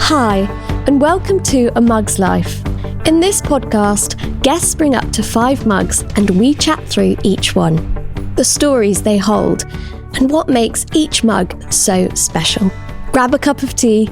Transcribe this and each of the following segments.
Hi, and welcome to A Mug's Life. In this podcast, guests bring up to 5 mugs and we chat through each one, the stories they hold, and what makes each mug so special. Grab a cup of tea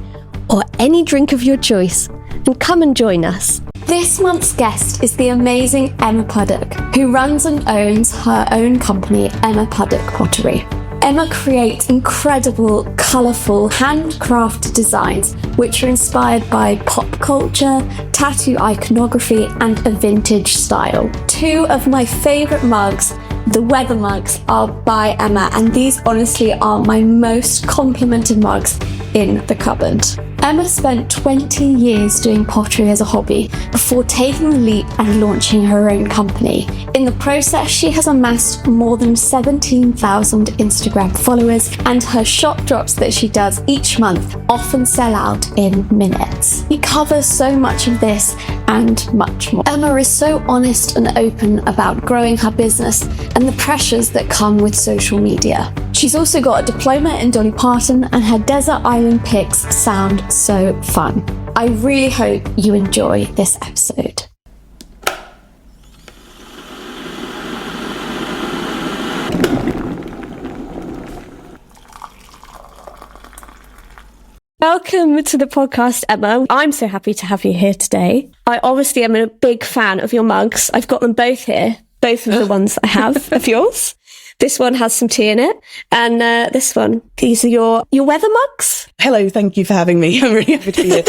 or any drink of your choice and come and join us. This month's guest is the amazing Emma Puddick, who runs and owns her own company, Emma Puddick Pottery. Emma creates incredible, colourful, handcrafted designs which are inspired by pop culture, tattoo iconography and a vintage style. 2 of my favourite mugs, the weather mugs, are by Emma, and these honestly are my most complimented mugs in the cupboard. Emma spent 20 years doing pottery as a hobby before taking the leap and launching her own company. In the process, she has amassed more than 17,000 Instagram followers, and her shop drops that she does each month often sell out in minutes. We cover so much of this and much more. Emma is so honest and open about growing her business and the pressures that come with social media. She's also got a diploma in Dolly Parton, and her desert island pics sound so fun. I really hope you enjoy this episode. Welcome to the podcast, Emma. I'm so happy to have you here today. I obviously am a big fan of your mugs. I've got them both here, both of the ones I have of yours. This one has some tea in it, and this one, these are your weather mugs. Hello, thank you for having me. I'm really happy to be here.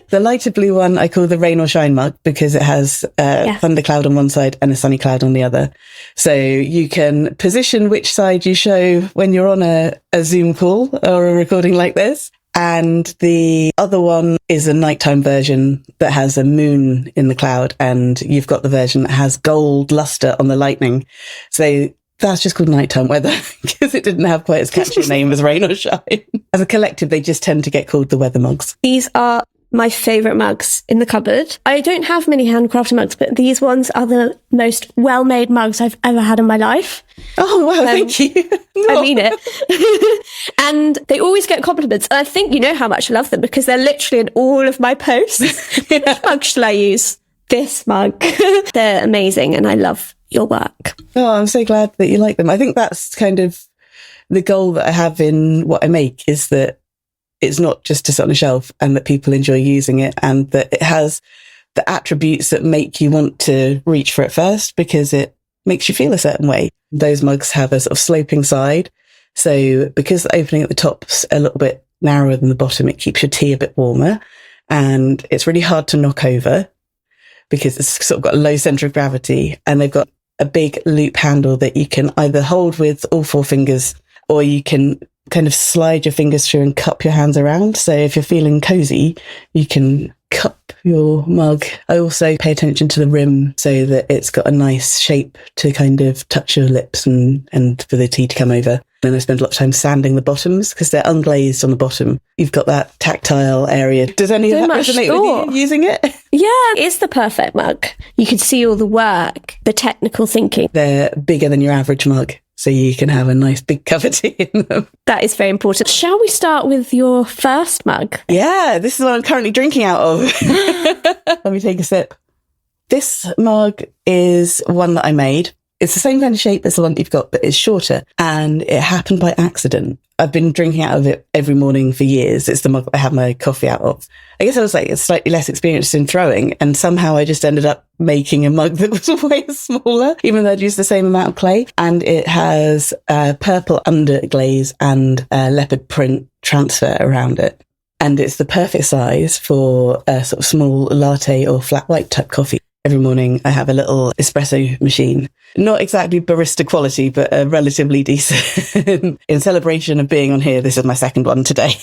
The lighter blue one I call the rain or shine mug because it has a thundercloud on one side and a sunny cloud on the other. So you can position which side you show when you're on a Zoom call or a recording like this. And the other one is a nighttime version that has a moon in the cloud, and you've got the version that has gold luster on the lightning. So that's just called nighttime weather because it didn't have quite as catchy a name as rain or shine. As a collective, they just tend to get called the weather mugs. These are my favourite mugs in the cupboard. I don't have many handcrafted mugs, but these ones are the most well-made mugs I've ever had in my life. Oh, wow, thank you. I mean it. And they always get compliments. And I think you know how much I love them because they're literally in all of my posts. Which mug shall I use? This mug. They're amazing and I love your work. Oh, I'm so glad that you like them. I think that's kind of the goal that I have in what I make, is that it's not just to sit on a shelf and that people enjoy using it, and that it has the attributes that make you want to reach for it first because it makes you feel a certain way. Those mugs have a sort of sloping side. So because the opening at the top's a little bit narrower than the bottom, it keeps your tea a bit warmer, and it's really hard to knock over because it's sort of got a low centre of gravity, and they've got a big loop handle that you can either hold with all 4 fingers or you can kind of slide your fingers through and cup your hands around. So if you're feeling cozy, you can cup your mug. I also pay attention to the rim so that it's got a nice shape to kind of touch your lips and for the tea to come over. Then I spend a lot of time sanding the bottoms because they're unglazed on the bottom. You've got that tactile area. Does any of that resonate with you using it? Yeah, it's the perfect mug. You can see all the work, the technical thinking. They're bigger than your average mug, so you can have a nice big cup of tea in them. That is very important. Shall we start with your first mug? Yeah, this is what I'm currently drinking out of. Let me take a sip. This mug is one that I made. It's the same kind of shape as the one you've got, but it's shorter, and it happened by accident. I've been drinking out of it every morning for years. It's the mug I have my coffee out of. I guess I was like slightly less experienced in throwing, and somehow I just ended up making a mug that was way smaller, even though I'd used the same amount of clay. And it has a purple underglaze and a leopard print transfer around it. And it's the perfect size for a sort of small latte or flat white type coffee. Every morning I have a little espresso machine. Not exactly barista quality, but relatively decent. In celebration of being on here, this is my second one today.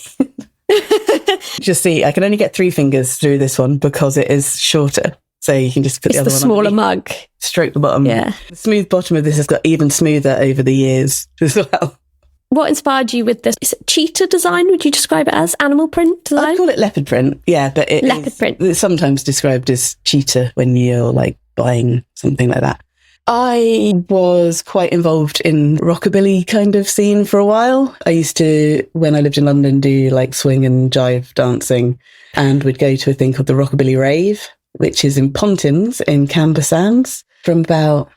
Just see, I can only get 3 fingers through this one because it is shorter. So you can just put the other one on. It's the smaller mug. Stroke the bottom. Yeah. The smooth bottom of this has got even smoother over the years as well. What inspired you with this? Is it cheetah design? Would you describe it as animal print design? I'd call it leopard print. Yeah, but leopard print. It's sometimes described as cheetah when you're like buying something like that. I was quite involved in rockabilly kind of scene for a while. I used to, when I lived in London, do like swing and jive dancing, and we'd go to a thing called the Rockabilly Rave, which is in Pontins in Camber Sands from about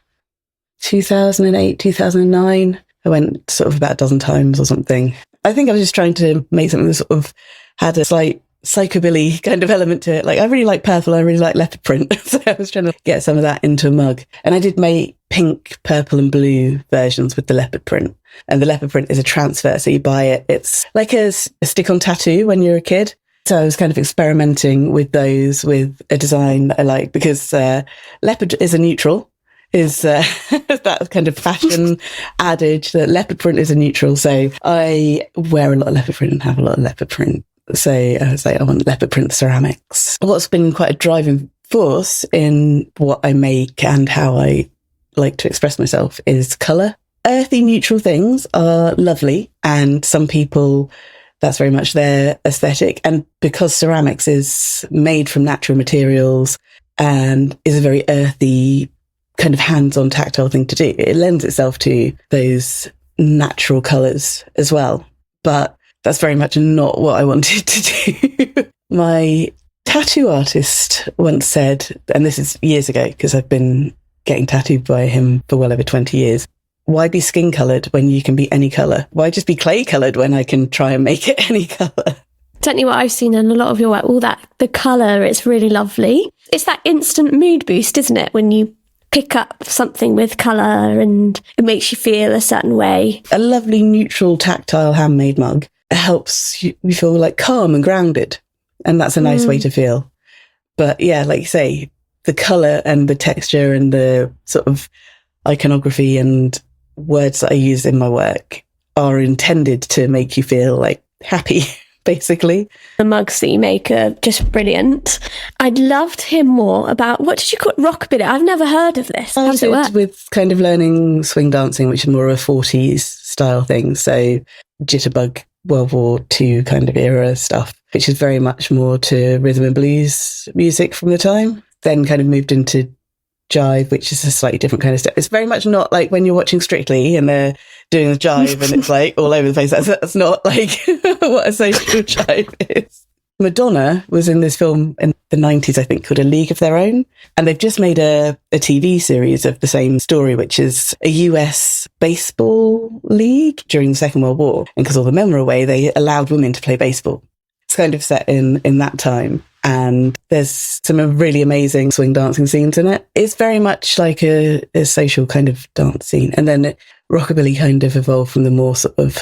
2008, 2009. I went sort of about a dozen times or something. I think I was just trying to make something that sort of had a slight psychobilly kind of element to it. Like, I really like purple, I really like leopard print. So I was trying to get some of that into a mug. And I did make pink, purple and blue versions with the leopard print. And the leopard print is a transfer. So you buy it. It's like a stick-on tattoo when you're a kid. So I was kind of experimenting with those with a design that I like, because leopard is a neutral. Is that kind of fashion adage that leopard print is a neutral. So I wear a lot of leopard print and have a lot of leopard print. So I was like, I want leopard print ceramics. What's been quite a driving force in what I make and how I like to express myself is colour. Earthy, neutral things are lovely, and some people, that's very much their aesthetic. And because ceramics is made from natural materials and is a very earthy, kind of hands-on tactile thing to do, it lends itself to those natural colours as well. But that's very much not what I wanted to do. My tattoo artist once said, and this is years ago because I've been getting tattooed by him for well over 20 years, why be skin coloured when you can be any colour? Why just be clay coloured when I can try and make it any colour? Certainly what I've seen in a lot of your work, all that, the colour, it's really lovely. It's that instant mood boost, isn't it? When you pick up something with colour and it makes you feel a certain way. A lovely, neutral, tactile, handmade mug helps you feel like calm and grounded. And that's a nice way to feel. But yeah, like you say, the colour and the texture and the sort of iconography and words that I use in my work are intended to make you feel like happy, basically. The mugs that you make are just brilliant. I'd love to hear more about, what did you call it? Rockabilly? I've never heard of this. How does it work? With kind of learning swing dancing, which is more of a 40s style thing. So jitterbug, World War II kind of era stuff, which is very much more to rhythm and blues music from the time. Then kind of moved into jive, which is a slightly different kind of stuff. It's very much not like when you're watching Strictly and they're doing the jive and it's like all over the place. That's not like what a social jive is. Madonna was in this film in the 90s, I think, called A League of Their Own. And they've just made a TV series of the same story, which is a US baseball league during the Second World War. And because all the men were away, they allowed women to play baseball. It's kind of set in that time. And there's some really amazing swing dancing scenes in it. It's very much like a social kind of dance scene. And then rockabilly kind of evolved from the more sort of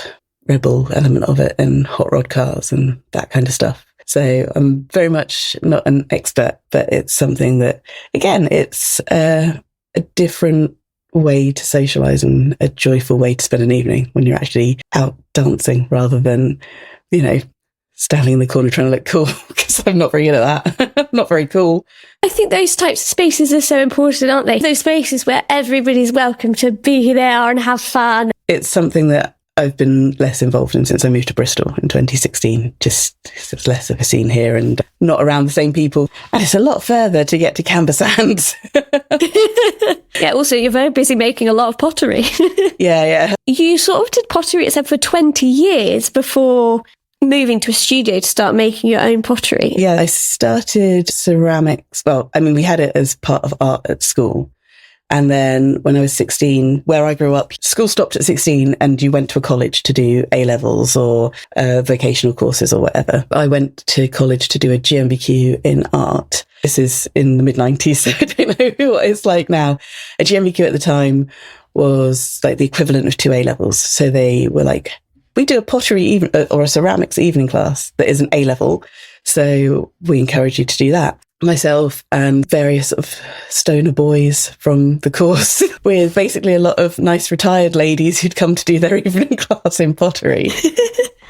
rebel element of it and hot rod cars and that kind of stuff. So I'm very much not an expert, but it's something that, again, it's a different way to socialise and a joyful way to spend an evening when you're actually out dancing rather than, standing in the corner trying to look cool, because I'm not very good at that. Not very cool. I think those types of spaces are so important, aren't they? Those spaces where everybody's welcome to be who they are and have fun. It's something that I've been less involved in since I moved to Bristol in 2016. Just there's less of a scene here and not around the same people. And it's a lot further to get to Camber Sands. Yeah, also you're very busy making a lot of pottery. Yeah. You sort of did pottery itself for 20 years before moving to a studio to start making your own pottery. Yeah, I started ceramics. Well, I mean, we had it as part of art at school. And then when I was 16, where I grew up, school stopped at 16 and you went to a college to do A-levels or vocational courses or whatever. I went to college to do a GMBQ in art. This is in the mid-90s, so I don't know what it's like now. A GMBQ at the time was like the equivalent of 2 A-levels. So they were like, we do a pottery or a ceramics evening class that is an A-level. So we encourage you to do that. Myself and various sort of stoner boys from the course with basically a lot of nice retired ladies who'd come to do their evening class in pottery.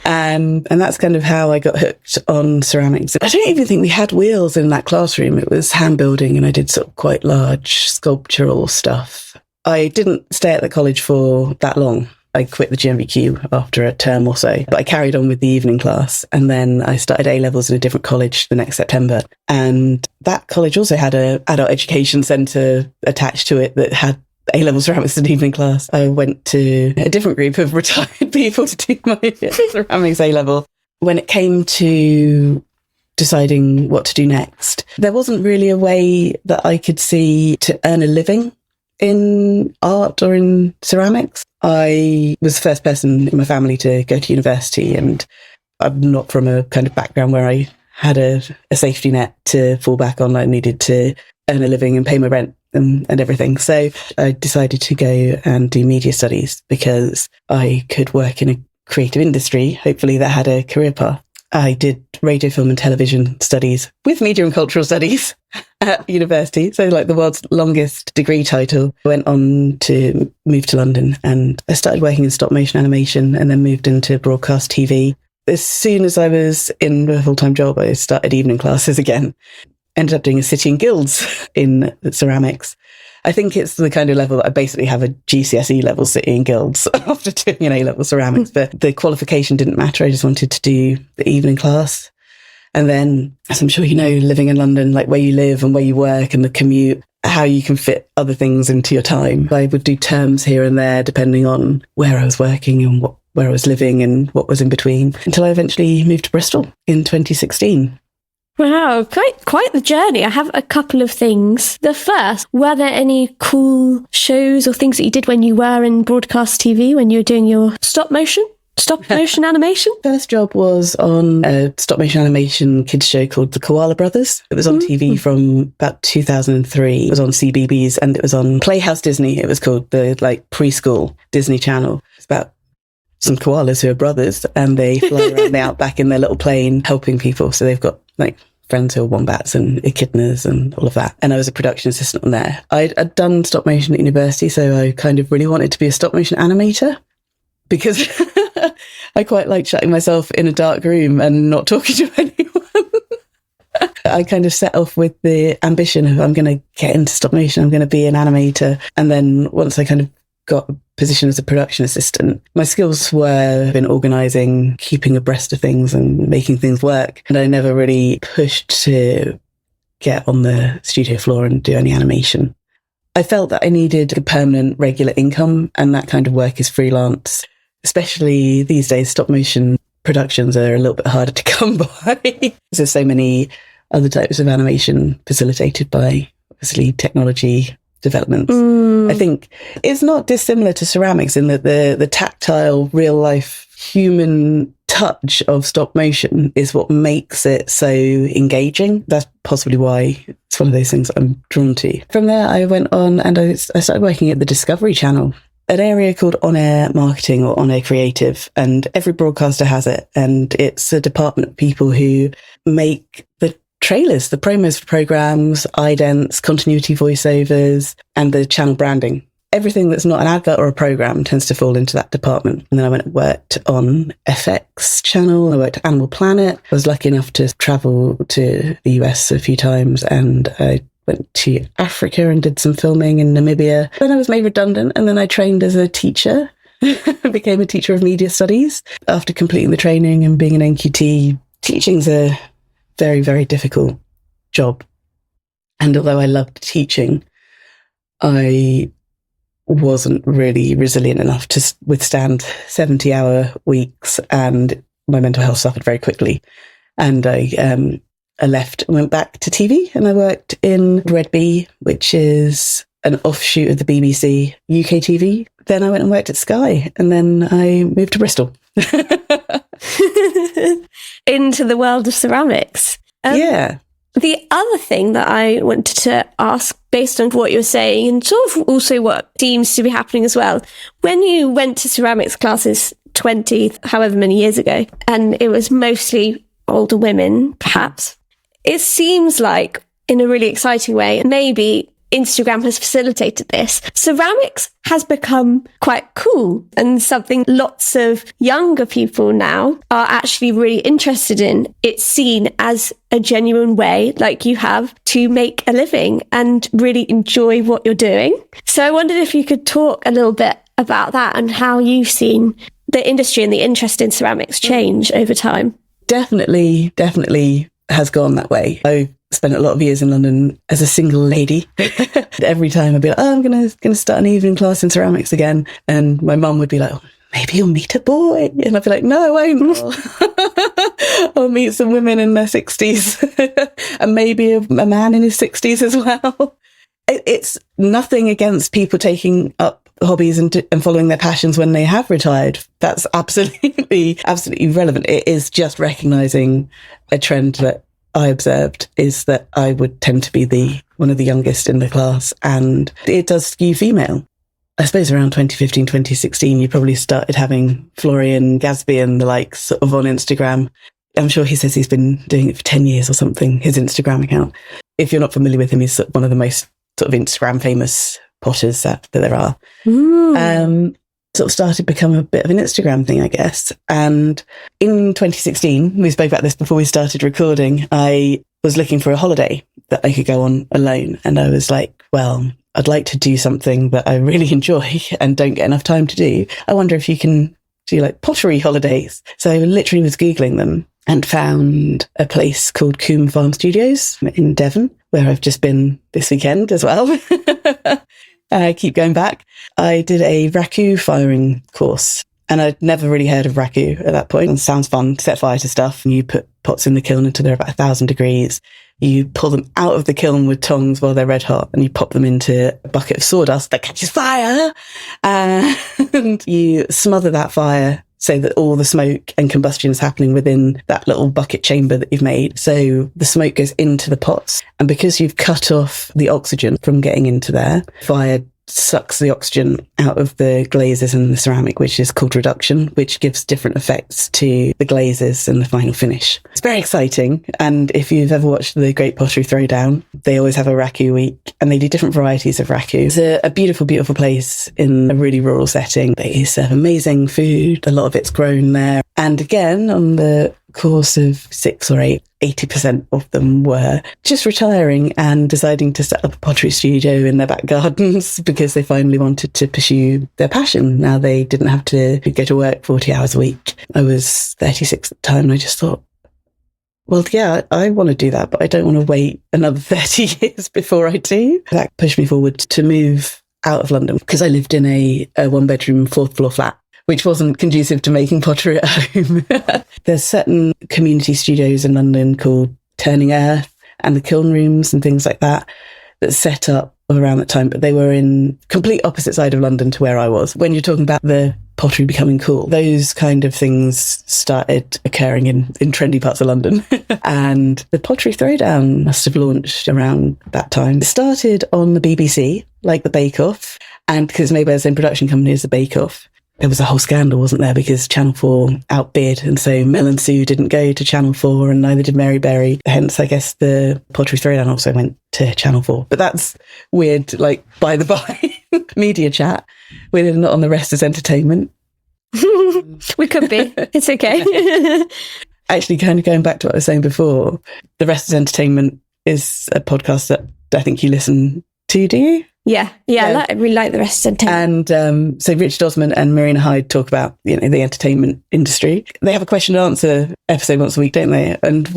And that's kind of how I got hooked on ceramics. I don't even think we had wheels in that classroom. It was hand building and I did sort of quite large sculptural stuff. I didn't stay at the college for that long. I quit the GMBQ after a term or so, but I carried on with the evening class. And then I started A-levels at a different college the next September. And that college also had an adult education centre attached to it that had A-level ceramics in evening class. I went to a different group of retired people to do my ceramics A-level. When it came to deciding what to do next, there wasn't really a way that I could see to earn a living in art or in ceramics. I was the first person in my family to go to university, and I'm not from a kind of background where I had a safety net to fall back on. I needed to earn a living and pay my rent and everything. So I decided to go and do media studies because I could work in a creative industry, hopefully that had a career path. I did radio, film and television studies with media and cultural studies at university. So like the world's longest degree title. I went on to move to London and I started working in stop motion animation and then moved into broadcast TV. As soon as I was in a full-time job, I started evening classes again. Ended up doing a city in guilds in ceramics. I think it's the kind of level that I basically have a GCSE level city in guilds after doing an A-level ceramics, but the qualification didn't matter. I just wanted to do the evening class. And then, as I'm sure you know, living in London, like where you live and where you work and the commute, how you can fit other things into your time. I would do terms here and there depending on where I was working and where I was living and what was in between, until I eventually moved to Bristol in 2016. Wow, quite the journey. I have a couple of things. The first, were there any cool shows or things that you did when you were in broadcast TV, when you were doing your stop motion animation? First job was on a stop motion animation kids show called The Koala Brothers. It was on TV from about 2003. It was on CBeebies and it was on Playhouse Disney. It was called the preschool Disney Channel. It's about some koalas who are brothers and they fly around the outback in their little plane helping people. So they've got friends who are wombats and echidnas and all of that. And I was a production assistant on there. I'd done stop motion at university, so I kind of really wanted to be a stop motion animator because I quite like shutting myself in a dark room and not talking to anyone. I kind of set off with the ambition of I'm going to get into stop motion, I'm going to be an animator. And then once I kind of got a position as a production assistant, my skills were in organising, keeping abreast of things and making things work. And I never really pushed to get on the studio floor and do any animation. I felt that I needed a permanent, regular income, and that kind of work is freelance. Especially these days, stop motion productions are a little bit harder to come by. There's so many other types of animation facilitated by, obviously, technology developments. I think it's not dissimilar to ceramics in that the tactile, real life, human touch of stop motion is what makes it so engaging. That's possibly why it's one of those things I'm drawn to. From there, I went on and I started working at the Discovery Channel, an area called on-air marketing or on-air creative, and every broadcaster has it. And it's a department of people who make the trailers, the promos for programs, idents, continuity voiceovers, and the channel branding. Everything that's not an advert or a program tends to fall into that department. And then I went and worked on FX channel. I worked at Animal Planet. I was lucky enough to travel to the US a few times, and I went to Africa and did some filming in Namibia. Then I was made redundant, and then I trained as a teacher. I became a teacher of media studies. After completing the training and being an NQT, teaching's a very, very difficult job. And although I loved teaching, I wasn't really resilient enough to withstand 70-hour weeks, and my mental health suffered very quickly. And I left and went back to TV, and I worked in Red Bee, which is an offshoot of the BBC UK TV. Then I went and worked at Sky, and then I moved to Bristol. Into the world of ceramics. Yeah. The other thing that I wanted to ask, based on what you're saying, and sort of also what seems to be happening as well, when you went to ceramics classes 20, however many years ago, and it was mostly older women, perhaps, it seems like, in a really exciting way, maybe Instagram has facilitated this. Ceramics has become quite cool and something lots of younger people now are actually really interested in. It's seen as a genuine way, like you have, to make a living and really enjoy what you're doing. So I wondered if you could talk a little bit about that and how you've seen the industry and the interest in ceramics change over time. Definitely has gone that way. I spent a lot of years in London as a single lady. Every time I'd be like, oh, I'm gonna start an evening class in ceramics again. And my mum would be like, oh, maybe you'll meet a boy. And I'd be like, no, I won't. I'll meet some women in their 60s and maybe a man in his 60s as well. It's nothing against people taking up hobbies and following their passions when they have retired. That's absolutely relevant. It is just recognising a trend that I observed is that I would tend to be one of the youngest in the class, and it does skew female. I suppose around 2015, 2016, you probably started having Florian Gadsby and the like sort of on Instagram. I'm sure he says he's been doing it for 10 years or something, his Instagram account. If you're not familiar with him, he's one of the most sort of Instagram famous potters that there are. Sort of started to become a bit of an Instagram thing, I guess. And in 2016, we spoke about this before we started recording, I was looking for a holiday that I could go on alone. And I was like, well, I'd like to do something that I really enjoy and don't get enough time to do. I wonder if you can do like pottery holidays. So I literally was Googling them and found a place called Coombe Farm Studios in Devon, where I've just been this weekend as well. I keep going back. I did a raku firing course, and I'd never really heard of raku at that point. It sounds fun. Set fire to stuff, and you put pots in the kiln until they're about 1,000 degrees. You pull them out of the kiln with tongs while they're red hot, and you pop them into a bucket of sawdust that catches fire, and you smother that fire so that all the smoke and combustion is happening within that little bucket chamber that you've made. So the smoke goes into the pots. And because you've cut off the oxygen from getting into there, fire sucks the oxygen out of the glazes and the ceramic, which is called reduction, which gives different effects to the glazes and the final finish. It's very exciting. And if you've ever watched the Great Pottery Throwdown, they always have a raku week and they do different varieties of raku. It's a beautiful, beautiful place in a really rural setting. They serve amazing food. A lot of it's grown there. And again, on the course of 6 or 8, 80% of them were just retiring and deciding to set up a pottery studio in their back gardens because they finally wanted to pursue their passion. Now they didn't have to go to work 40 hours a week. I was 36 at the time and I just thought, well, yeah, I want to do that, but I don't want to wait another 30 years before I do. That pushed me forward to move out of London because I lived in a 1-bedroom, 4th floor flat, which wasn't conducive to making pottery at home. There's certain community studios in London called Turning Earth and the kiln rooms and things like that set up around that time, but they were in complete opposite side of London to where I was. When you're talking about the pottery becoming cool, those kind of things started occurring in trendy parts of London. And the Pottery Throwdown must have launched around that time. It started on the BBC, like the Bake Off, and because it's made by the same production company as the Bake Off. There was a whole scandal, wasn't there? Because Channel 4 outbid, and so Mel and Sue didn't go to Channel 4, and neither did Mary Berry. Hence, I guess the Pottery Throwdown also went to Channel 4. But that's weird, like, by the by. Media chat. We're not on the rest as entertainment. We could be. It's okay. Actually, kind of going back to what I was saying before, the rest is entertainment is a podcast that I think you listen to, do you? Yeah. I really like the rest of the time. And so Richard Osman and Marina Hyde talk about, the entertainment industry. They have a question and answer episode once a week, don't they? And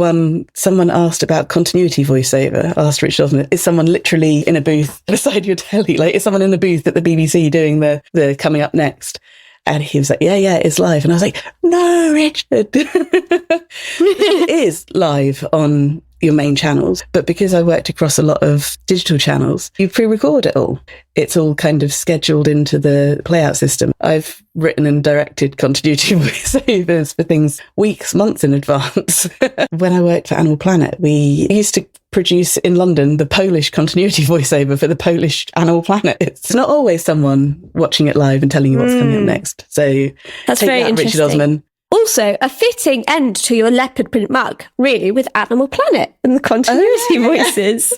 someone asked about continuity voiceover, asked Richard Osman, is someone literally in a booth beside your telly? Like, is someone in the booth at the BBC doing the coming up next? And he was like, yeah, it's live. And I was like, no, Richard. It is live on your main channels. But because I worked across a lot of digital channels, you pre-record it all. It's all kind of scheduled into the playout system. I've written and directed continuity voiceovers for things weeks, months in advance. When I worked for Animal Planet, we used to produce in London the Polish continuity voiceover for the Polish Animal Planet. It's not always someone watching it live and telling you what's coming up next. So that's take very that, interesting. Richard Osman. Also, a fitting end to your leopard print mug, really, with Animal Planet and the continuity voices.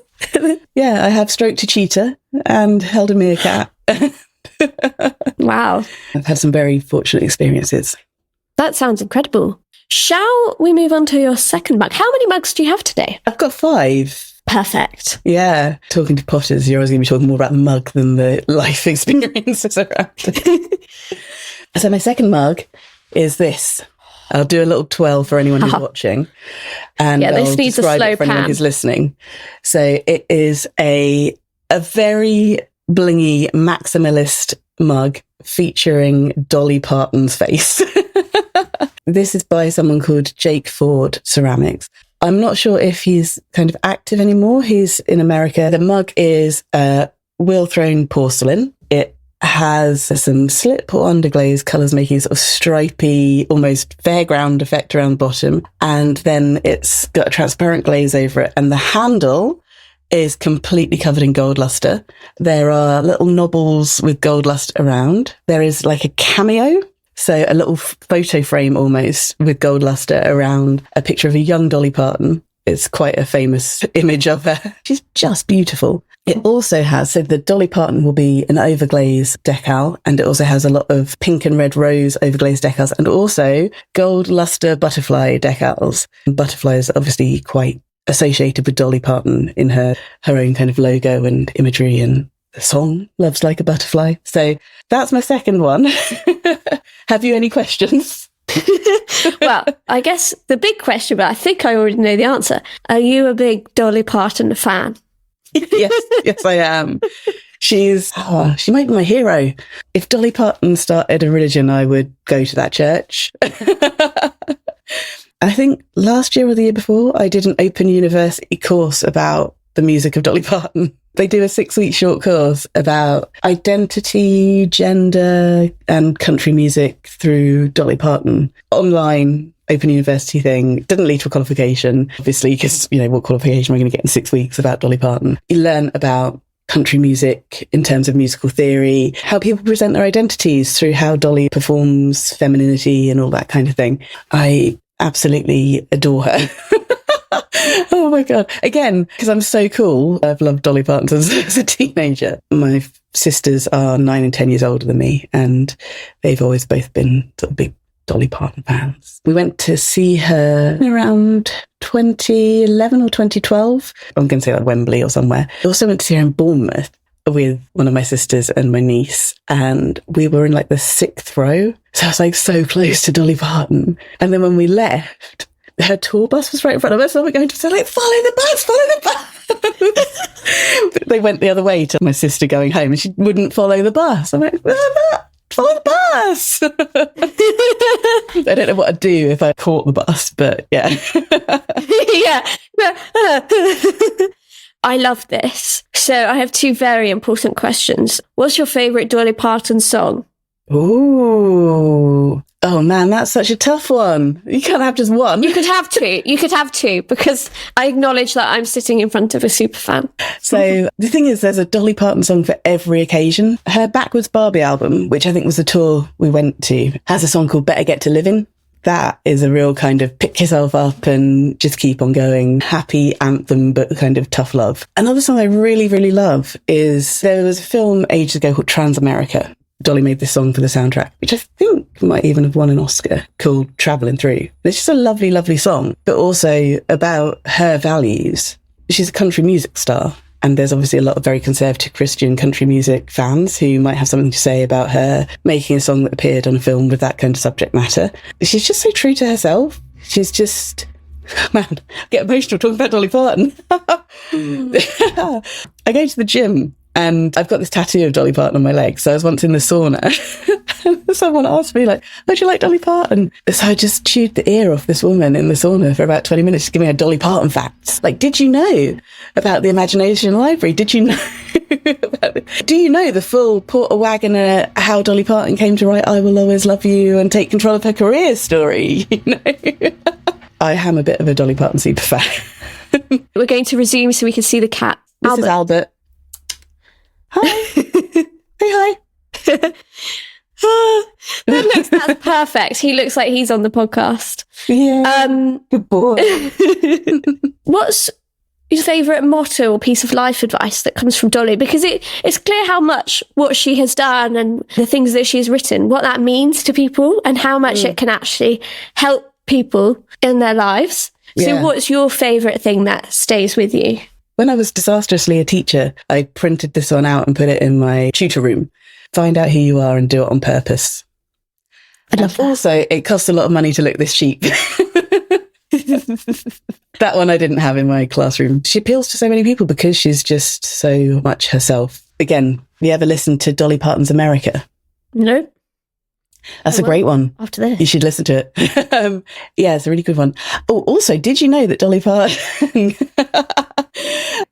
Yeah, I have stroked a cheetah and held a meerkat. Wow. I've had some very fortunate experiences. That sounds incredible. Shall we move on to your second mug? How many mugs do you have today? I've got 5. Perfect. Yeah. Talking to potters, you're always going to be talking more about the mug than the life experiences around it. So my second mug is this. I'll do a little twirl for anyone who's watching. And this I'll needs a describe slow it for anyone pan. who's listening. So it is a very blingy maximalist mug featuring Dolly Parton's face. This is by someone called Jake Ford Ceramics. I'm not sure if he's kind of active anymore. He's in America. The mug is wheel-thrown porcelain. It has some slip or underglaze colours making sort of stripy, almost fairground effect around the bottom. And then it's got a transparent glaze over it. And the handle is completely covered in gold luster. There are little knobbles with gold luster around. There is like a cameo. So a little photo frame almost with gold luster around a picture of a young Dolly Parton. It's quite a famous image of her. She's just beautiful. It also has, so the Dolly Parton will be an overglaze decal, and it also has a lot of pink and red rose overglaze decals, and also gold luster butterfly decals. Butterflies are obviously quite associated with Dolly Parton in her own kind of logo and imagery, and the song Love's Like a Butterfly. So that's my second one. Have you any questions? Well, I guess the big question, but I think I already know the answer. Are you a big Dolly Parton fan? Yes, I am. She might be my hero. If Dolly Parton started a religion, I would go to that church. I think last year or the year before, I did an open university course about the music of Dolly Parton. They do a 6-week short course about identity, gender, and country music through Dolly Parton. Online, open university thing. Didn't lead to a qualification, obviously, because, what qualification am I going to get in 6 weeks about Dolly Parton? You learn about country music in terms of musical theory, how people present their identities through how Dolly performs femininity and all that kind of thing. I absolutely adore her. Oh my God. Again, because I'm so cool. I've loved Dolly Parton as a teenager. My sisters are 9 and 10 years older than me, and they've always both been sort of big Dolly Parton fans. We went to see her around 2011 or 2012. I'm going to say like Wembley or somewhere. I also went to see her in Bournemouth with one of my sisters and my niece, and we were in like the 6th row. So I was like so close to Dolly Parton. And then when we left, her tour bus was right in front of us, and we're going to say, like, follow the bus. But they went the other way to my sister going home, and she wouldn't follow the bus. I'm like, follow the bus. I don't know what I'd do if I caught the bus, but yeah. Yeah. I love this. So I have 2 very important questions. What's your favourite Dolly Parton song? Ooh. Oh man, that's such a tough one. You can't have just one. You could have 2. You could have 2, because I acknowledge that I'm sitting in front of a super fan. So the thing is, there's a Dolly Parton song for every occasion. Her Backwards Barbie album, which I think was the tour we went to, has a song called Better Get to Living. That is a real kind of pick yourself up and just keep on going. Happy anthem, but kind of tough love. Another song I really, really love is, there was a film ages ago called Transamerica. Dolly made this song for the soundtrack, which I think might even have won an Oscar, called Travelling Through. It's just a lovely, lovely song, but also about her values. She's a country music star, and there's obviously a lot of very conservative Christian country music fans who might have something to say about her making a song that appeared on a film with that kind of subject matter. She's just so true to herself. She's just... Man, I get emotional talking about Dolly Parton. I go to the gym, and I've got this tattoo of Dolly Parton on my leg. So I was once in the sauna, and someone asked me, like, "Oh, do you like Dolly Parton?" So I just chewed the ear off this woman in the sauna for about 20 minutes to give me a Dolly Parton facts. Like, did you know about the Imagination Library? Did you know do you know the full Porter Wagoner, how Dolly Parton came to write I Will Always Love You and take control of her career story? I am a bit of a Dolly Parton super fan. We're going to resume so we can see the cat. This is Albert. Hi. Hey, hi. That's perfect. He looks like he's on the podcast. Yeah. Good boy. What's your favourite motto or piece of life advice that comes from Dolly? Because it's clear how much what she has done and the things that she has written, what that means to people and how much it can actually help people in their lives. So what's your favourite thing that stays with you? When I was disastrously a teacher, I printed this one out and put it in my tutor room. Find out who you are and do it on purpose. I love that. Also, it costs a lot of money to look this cheap. That one I didn't have in my classroom. She appeals to so many people because she's just so much herself. Again, you ever listen to Dolly Parton's America? No. That's a great one. After this. You should listen to it. Yeah, it's a really good one. Oh, also, did you know that Dolly Parton,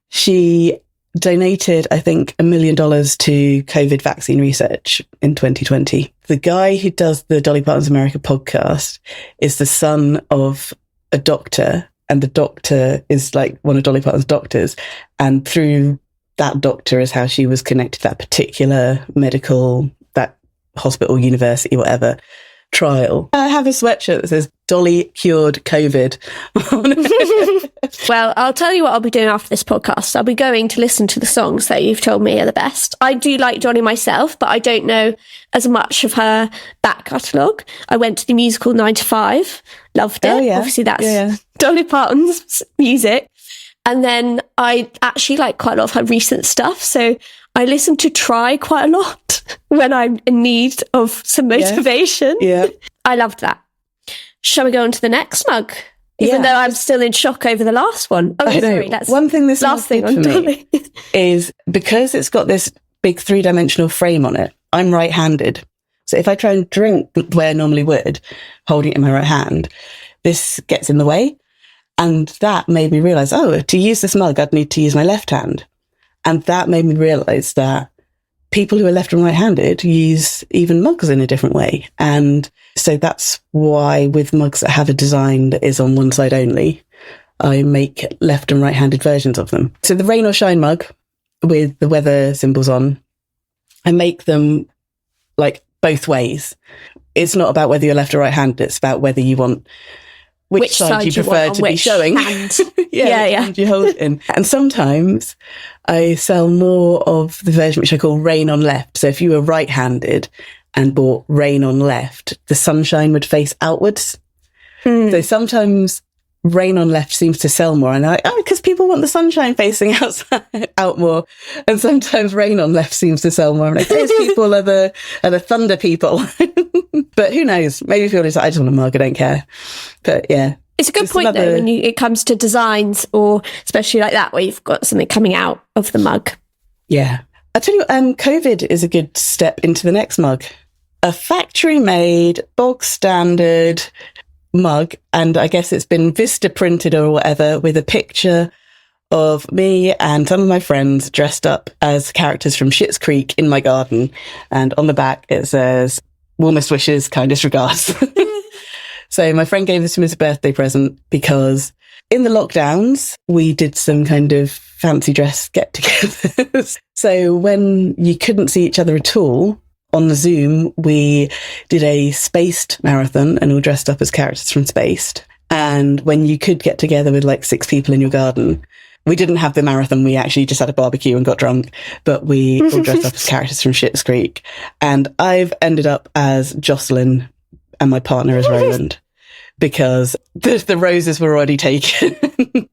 she donated, I think, $1 million to COVID vaccine research in 2020. The guy who does the Dolly Parton's America podcast is the son of a doctor, and the doctor is like one of Dolly Parton's doctors. And through that doctor is how she was connected to that particular medical, that hospital, university, whatever, trial. I have a sweatshirt that says Dolly cured COVID. Well, I'll tell you what I'll be doing after this podcast. I'll be going to listen to the songs that you've told me are the best. I do like Dolly myself, but I don't know as much of her back catalogue. I went to the musical 9 to 5, loved it. Oh, yeah. Obviously, that's Dolly Parton's music. And then I actually like quite a lot of her recent stuff. So I listen to Try quite a lot when I'm in need of some motivation. Yeah. I loved that. Shall we go on to the next mug? Even though I'm still in shock over the last one. Oh, I sorry. know. One thing this last thing for me is because it's got this big 3-dimensional frame on it, I'm right-handed. So if I try and drink where I normally would, holding it in my right hand, this gets in the way. And that made me realise, to use this mug, I'd need to use my left hand. And that made me realise that people who are left and right-handed use even mugs in a different way. And so that's why with mugs that have a design that is on one side only, I make left and right-handed versions of them. So the rain or shine mug with the weather symbols on, I make them like both ways. It's not about whether you're left or right-handed. It's about whether you want which side you prefer to be showing. Yeah. You hold it in. And sometimes I sell more of the version which I call rain on left. So if you were right-handed and bought rain on left, the sunshine would face outwards. So sometimes rain on left seems to sell more. And I'm like, because people want the sunshine facing out more. And sometimes rain on left seems to sell more. And like, those people are the thunder people. But who knows? Maybe people just, I just want a mug, I don't care. But yeah. It's a good point though, when it comes to designs, or especially like that, where you've got something coming out of the mug. Yeah. I tell you what, COVID is a good step into the next mug. A factory made, bog standard mug, and I guess it's been Vista printed or whatever, with a picture of me and some of my friends dressed up as characters from Schitt's Creek in my garden. And on the back it says, warmest wishes, kindest regards. So my friend gave this to me as a birthday present because in the lockdowns, we did some kind of fancy dress get-togethers. So when you couldn't see each other at all, on the Zoom, we did a Spaced marathon and all dressed up as characters from Spaced. And when you could get together with like 6 people in your garden, we didn't have the marathon. We actually just had a barbecue and got drunk, but we all dressed up as characters from Schitt's Creek. And I've ended up as Jocelyn and my partner as Roland because the roses were already taken.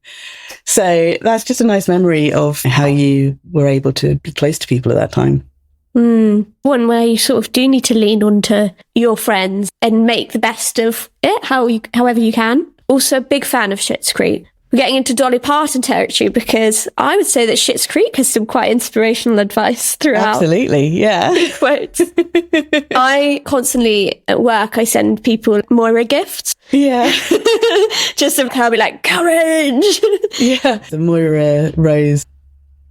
So that's just a nice memory of how you were able to be close to people at that time. One where you sort of do need to lean onto your friends and make the best of it, however you can. Also, a big fan of Schitt's Creek. We're getting into Dolly Parton territory because I would say that Schitt's Creek has some quite inspirational advice throughout. Absolutely, yeah. Quotes. I constantly, at work, I send people Moira gifts. Yeah. Just to kind of be like, courage! Yeah. The Moira Rose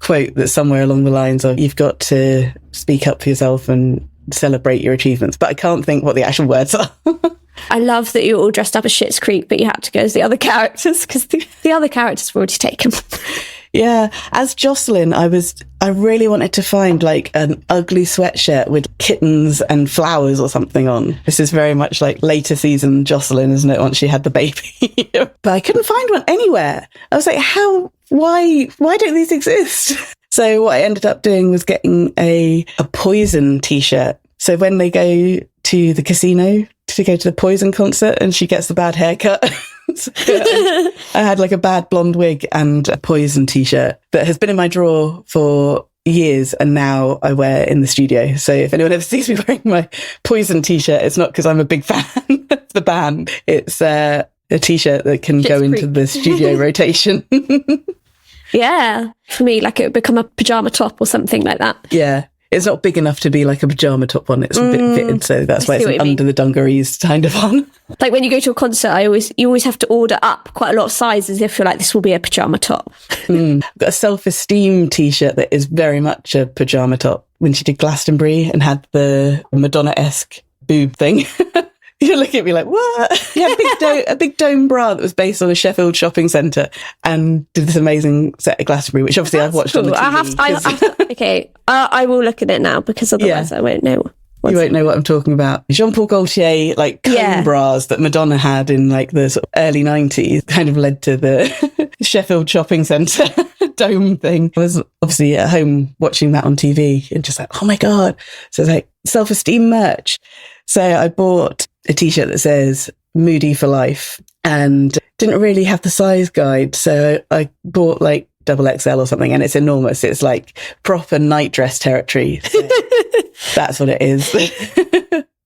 quote that's somewhere along the lines of, you've got to speak up for yourself and celebrate your achievements. But I can't think what the actual words are. I love that you're all dressed up as Schitt's Creek, but you had to go as the other characters because the other characters were already taken. Yeah. As Jocelyn, I really wanted to find like an ugly sweatshirt with kittens and flowers or something on. This is very much like later season Jocelyn, isn't it? Once she had the baby. But I couldn't find one anywhere. I was like, why don't these exist? So what I ended up doing was getting a Poison t-shirt. So when they go to the casino to go to the Poison concert and she gets the bad haircut, so I had like a bad blonde wig and a Poison t-shirt that has been in my drawer for years, and now I wear in the studio. So if anyone ever sees me wearing my Poison t-shirt, it's not because I'm a big fan of the band. It's a t-shirt that can go into the studio rotation. Yeah. For me, like it would become a pyjama top or something like that. Yeah. It's not big enough to be like a pyjama top one. It's a bit fitted, so that's why it's an under the dungarees kind of one. Like when you go to a concert, you always have to order up quite a lot of sizes if you're like, this will be a pyjama top. I've got a Self-Esteem t-shirt that is very much a pyjama top. When she did Glastonbury and had the Madonna-esque boob thing. You look at me like, what? Yeah, a big dome bra that was based on a Sheffield shopping centre and did this amazing set at Glastonbury, which obviously I've watched on the TV. Okay, I will look at it now because otherwise I won't know. You won't know what I'm talking about. Jean-Paul Gaultier, like cone bras that Madonna had in like the sort of early 90s kind of led to the Sheffield shopping centre dome thing. I was obviously at home watching that on TV and just like, oh my God. So it's like Self-Esteem merch. So I bought a t-shirt that says Moody for Life and didn't really have the size guide. So I bought like XXL or something, and it's enormous. It's like proper night dress territory. So that's what it is.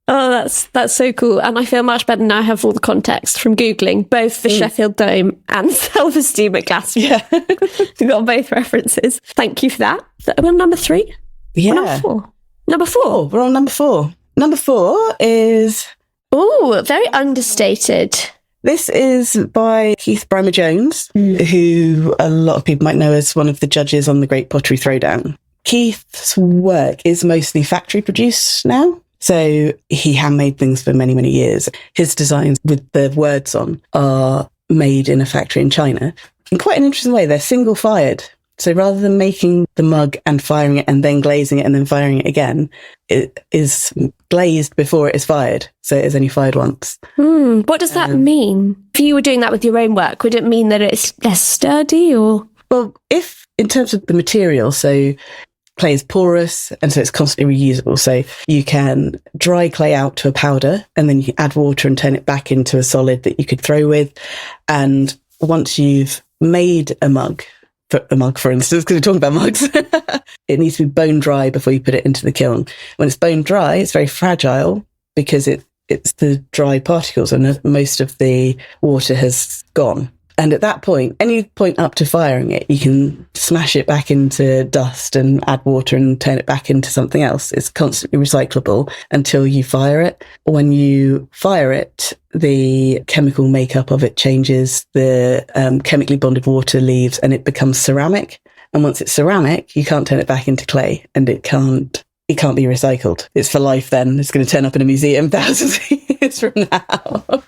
Oh, that's so cool. And I feel much better now I have all the context from Googling both the Sheffield Dome and Self-Esteem at Glastonbury. Yeah. We've got both references. Thank you for that. We're on number 3? Yeah. Or number 4? Number 4. We're on number 4. Number 4 is... Oh, very understated. This is by Keith Brymer Jones, who a lot of people might know as one of the judges on the Great Pottery Throwdown. Keith's work is mostly factory produced now. So he handmade things for many, many years. His designs with the words on are made in a factory in China. In quite an interesting way, they're single fired. So rather than making the mug and firing it and then glazing it and then firing it again, it is glazed before it is fired. So it is only fired once. What does that mean? If you were doing that with your own work, would it mean that it's less sturdy or? Well, if in terms of the material, so clay is porous and so it's constantly reusable. So you can dry clay out to a powder and then you can add water and turn it back into a solid that you could throw with. And once you've made a mug, for instance, because we're talking about mugs, it needs to be bone dry before you put it into the kiln. When it's bone dry, it's very fragile because it's the dry particles and most of the water has gone. And at that point, any point up to firing it, you can smash it back into dust and add water and turn it back into something else. It's constantly recyclable until you fire it. When you fire it, the chemical makeup of it changes, the chemically bonded water leaves and it becomes ceramic. And once it's ceramic, you can't turn it back into clay and it can't be recycled. It's for life then. It's going to turn up in a museum thousands of years from now.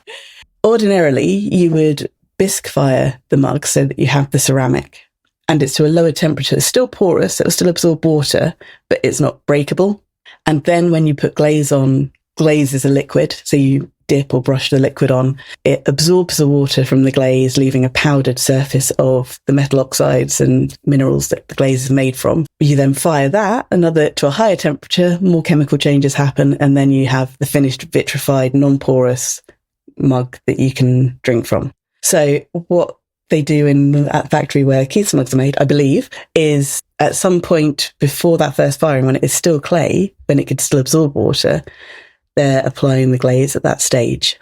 Ordinarily, you would bisque fire the mug so that you have the ceramic and it's to a lower temperature. It's still porous, it'll still absorb water, but it's not breakable. And then when you put glaze on, glaze is a liquid, so you dip or brush the liquid on, it absorbs the water from the glaze, leaving a powdered surface of the metal oxides and minerals that the glaze is made from. You then fire that to a higher temperature, more chemical changes happen, and then you have the finished vitrified, non-porous mug that you can drink from. So what they do in that factory where Keith's mugs are made, I believe, is at some point before that first firing, when it is still clay, when it could still absorb water, they're applying the glaze at that stage.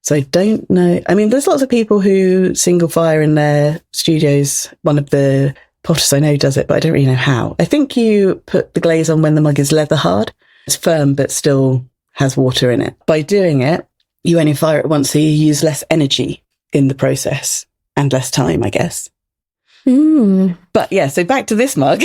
So I don't know. I mean, there's lots of people who single fire in their studios. One of the potters I know does it, but I don't really know how. I think you put the glaze on when the mug is leather hard. It's firm, but still has water in it. By doing it, you only fire it once, so you use less energy in the process and less time, I guess. But yeah, so back to this mug.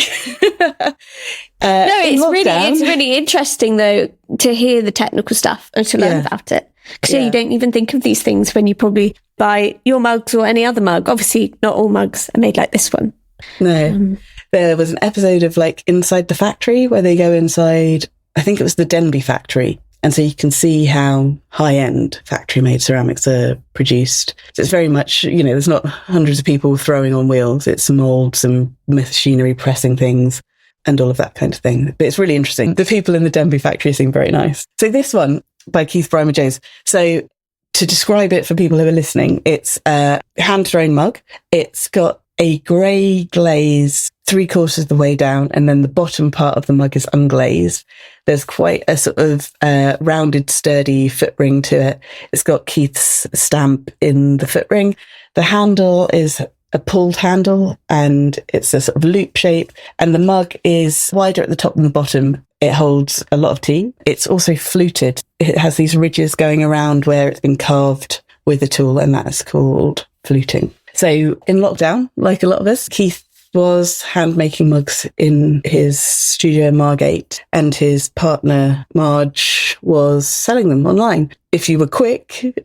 It's really interesting though to hear the technical stuff and to learn about it. Because you don't even think of these things when you probably buy your mugs or any other mug. Obviously, not all mugs are made like this one. No, there was an episode of like Inside the Factory where they go inside. I think it was the Denby factory. And so you can see how high-end factory-made ceramics are produced. So it's very much, there's not hundreds of people throwing on wheels. It's some molds, some machinery pressing things and all of that kind of thing. But it's really interesting. The people in the Denby factory seem very nice. So this one by Keith Brymer Jones. So to describe it for people who are listening, it's a hand-thrown mug. It's got a grey glaze 3/4 of the way down, and then the bottom part of the mug is unglazed. There's quite a sort of rounded, sturdy foot ring to it. It's got Keith's stamp in the foot ring. The handle is a pulled handle, and it's a sort of loop shape, and the mug is wider at the top than the bottom. It holds a lot of tea. It's also fluted. It has these ridges going around where it's been carved with a tool, and that's called fluting. So in lockdown, like a lot of us, Keith was hand making mugs in his studio in Margate, and his partner Marge was selling them online. If you were quick,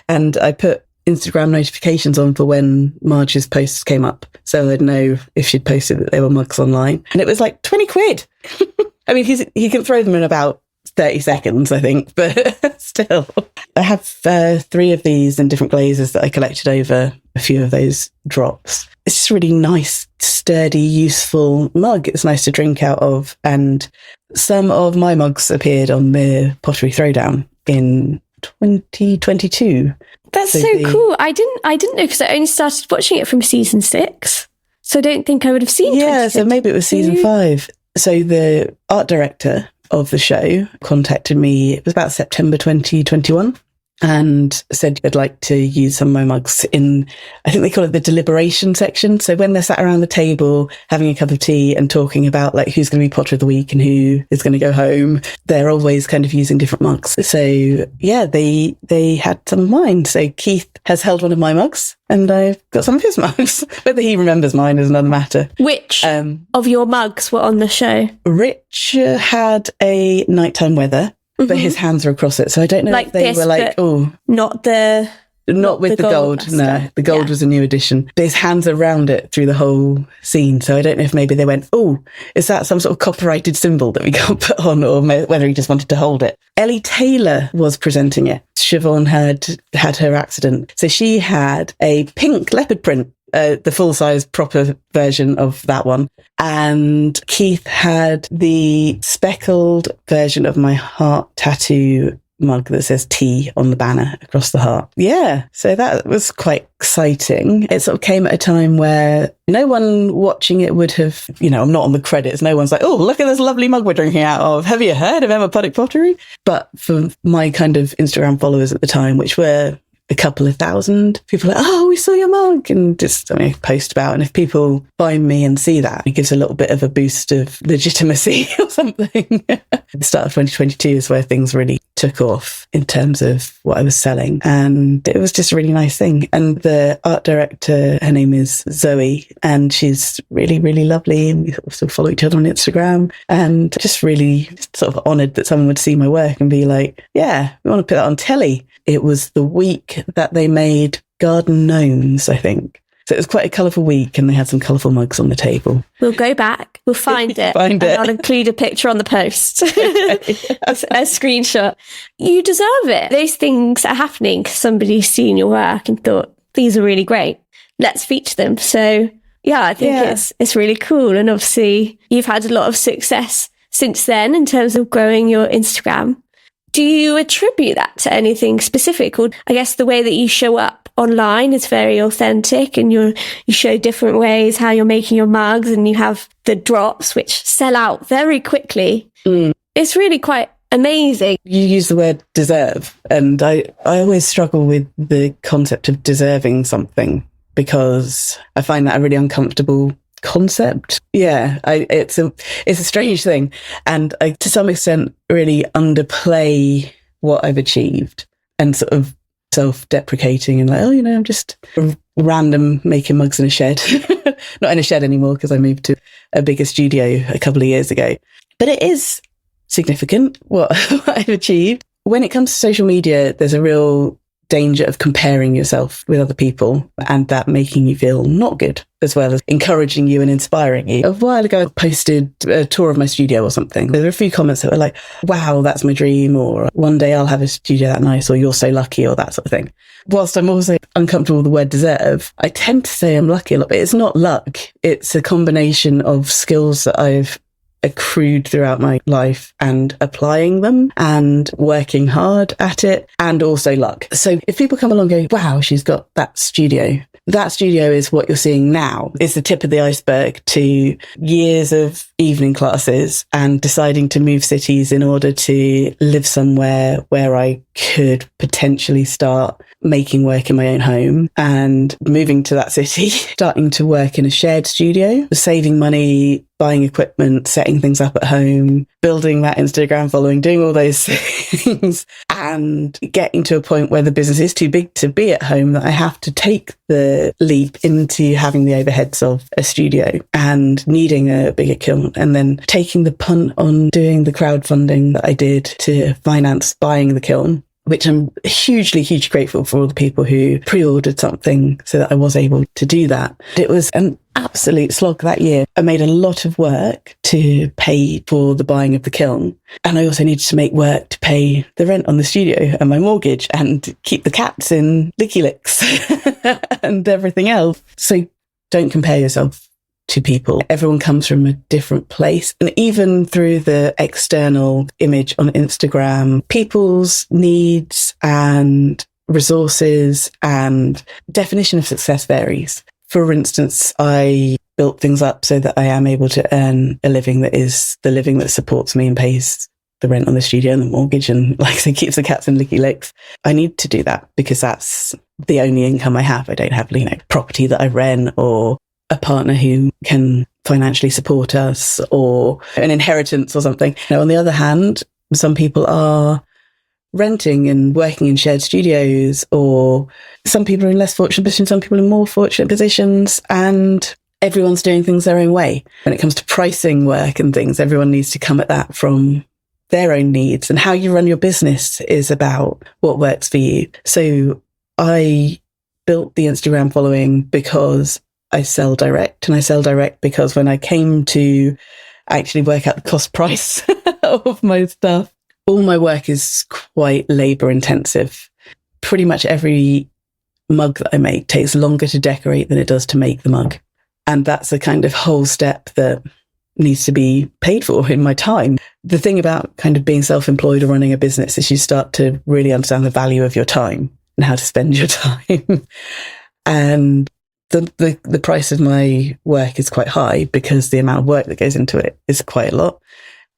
and I put Instagram notifications on for when Marge's posts came up, so I'd know if she'd posted that they were mugs online, and it was like 20 quid. I mean, he can throw them in about 30 seconds, I think, but still. I have 3 of these in different glazes that I collected over a few of those drops. It's just a really nice, sturdy, useful mug. It's nice to drink out of. And some of my mugs appeared on the Pottery Throwdown in 2022. That's so cool. I didn't know, because I only started watching it from season 6. So I don't think I would have seen 2022. So maybe it was season 5. So the art director of the show contacted me, it was about September 2021, and said they'd like to use some of my mugs in, I think they call it the deliberation section. So when they're sat around the table having a cup of tea and talking about like who's going to be Potter of the Week and who is going to go home, they're always kind of using different mugs. So yeah, they had some of mine. So Keith has held one of my mugs, and I've got some of his mugs. Whether he remembers mine is another matter. Which of your mugs were on the show? Rich had a nighttime weather, but his hands are across it. So I don't know if they were like, oh. Not with the gold. No, the gold was a new addition. But his hands are around it through the whole scene. So I don't know if maybe they went, oh, is that some sort of copyrighted symbol that we got put on, or whether he just wanted to hold it. Ellie Taylor was presenting it. Siobhan had her accident. So she had a pink leopard print, the full-size proper version of that one. And Keith had the speckled version of my heart tattoo mug that says T on the banner across the heart. Yeah, so that was quite exciting. It sort of came at a time where no one watching it would have, I'm not on the credits. No one's like, oh, look at this lovely mug we're drinking out of. Have you heard of Emma Puddick Pottery? But for my kind of Instagram followers at the time, which were a couple of thousand, people are like, oh, we saw your mug, and just post about. And if people find me and see that, it gives a little bit of a boost of legitimacy or something. The start of 2022 is where things really took off in terms of what I was selling, and it was just a really nice thing. And the art director, her name is Zoe, and she's really, really lovely, and we sort of follow each other on Instagram, and just really sort of honoured that someone would see my work and be like, yeah, we want to put that on telly. It was the week that they made Garden Gnomes, I think. So it was quite a colourful week, and they had some colourful mugs on the table. We'll go back. We'll find it. And I'll include a picture on the post. a screenshot. You deserve it. Those things are happening because somebody's seen your work and thought, these are really great. Let's feature them. So yeah, I think it's really cool. And obviously you've had a lot of success since then in terms of growing your Instagram. Do you attribute that to anything specific? Or I guess the way that you show up online is very authentic, and you show different ways how you're making your mugs, and you have the drops which sell out very quickly. It's really quite amazing. You use the word deserve, and I always struggle with the concept of deserving something, because I find that a really uncomfortable concept. Yeah, it's a strange thing, and I to some extent really underplay what I've achieved, and sort of self-deprecating and like, oh, I'm just random making mugs in a shed. Not in a shed anymore, because I moved to a bigger studio a couple of years ago. But it is significant what I've achieved. When it comes to social media, there's a real danger of comparing yourself with other people, and that making you feel not good, as well as encouraging you and inspiring you. A while ago, I posted a tour of my studio or something. There were a few comments that were like, wow, that's my dream, or one day I'll have a studio that nice, or you're so lucky, or that sort of thing. Whilst I'm also uncomfortable with the word deserve, I tend to say I'm lucky a lot, but it's not luck. It's a combination of skills that I've accrued throughout my life and applying them and working hard at it, and also luck. So if people come along and go, wow, she's got that studio is what you're seeing now. It's the tip of the iceberg to years of evening classes and deciding to move cities in order to live somewhere where I could potentially start making work in my own home, and moving to that city, starting to work in a shared studio, saving money, buying equipment, setting things up at home, building that Instagram following, doing all those things, and getting to a point where the business is too big to be at home, that I have to take the leap into having the overheads of a studio and needing a bigger kiln, and then taking the punt on doing the crowdfunding that I did to finance buying the kiln, which I'm hugely grateful for all the people who pre-ordered something so that I was able to do that. It was an absolute slog that year. I made a lot of work to pay for the buying of the kiln. And I also needed to make work to pay the rent on the studio and my mortgage and keep the cats in licky licks and everything else. So don't compare yourself to people. Everyone comes from a different place. And even through the external image on Instagram, people's needs and resources and definition of success varies. For instance, I built things up so that I am able to earn a living that is the living that supports me and pays the rent on the studio and the mortgage and, like I say, keeps the cats in licky licks. I need to do that because that's the only income I have. I don't have, property that I rent or a partner who can financially support us or an inheritance or something. On the other hand, some people are renting and working in shared studios, or some people are in less fortunate positions, some people in more fortunate positions, and everyone's doing things their own way. When it comes to pricing work and things, everyone needs to come at that from their own needs, and how you run your business is about what works for you. So I built the Instagram following because I sell direct, and I sell direct because when I came to actually work out the cost price of my stuff, all my work is quite labour intensive. Pretty much every mug that I make takes longer to decorate than it does to make the mug. And that's a kind of whole step that needs to be paid for in my time. The thing about kind of being self-employed or running a business is you start to really understand the value of your time and how to spend your time. And the price of my work is quite high because the amount of work that goes into it is quite a lot.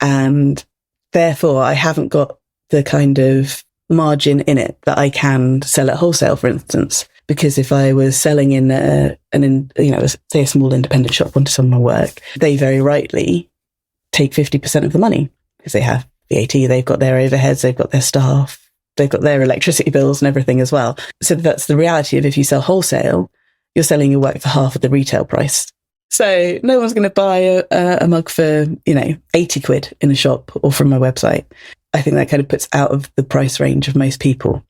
And therefore, I haven't got the kind of margin in it that I can sell at wholesale, for instance. Because if I was selling in say a small independent shop onto some of my work, they very rightly take 50% of the money because they have VAT, they've got their overheads, they've got their staff, they've got their electricity bills and everything as well. So that's the reality of if you sell wholesale, you're selling your work for half of the retail price. So no one's going to buy a mug for, 80 quid in a shop or from my website. I think that kind of puts out of the price range of most people.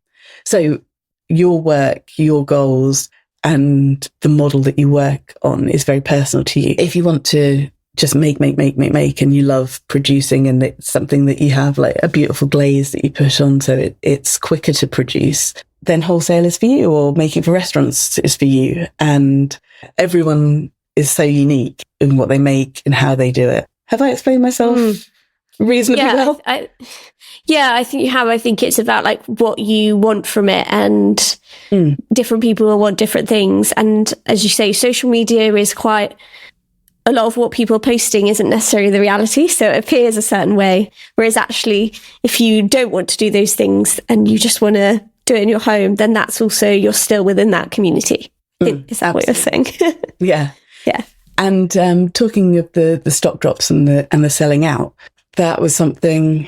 So your work, your goals, and the model that you work on is very personal to you. If you want to just make, and you love producing, and it's something that you have like a beautiful glaze that you put on so it's quicker to produce, then wholesale is for you, or making for restaurants is for you. And everyone is so unique in what they make and how they do it. Have I explained myself reasonably well? I think you have. I think it's about like what you want from it, and different people will want different things. And as you say, social media is quite a lot of what people are posting isn't necessarily the reality. So it appears a certain way. Whereas actually, if you don't want to do those things and you just want to do it in your home, then that's also, you're still within that community. Is that what you're saying? Yeah. Yeah. And talking of the stock drops and the selling out, that was something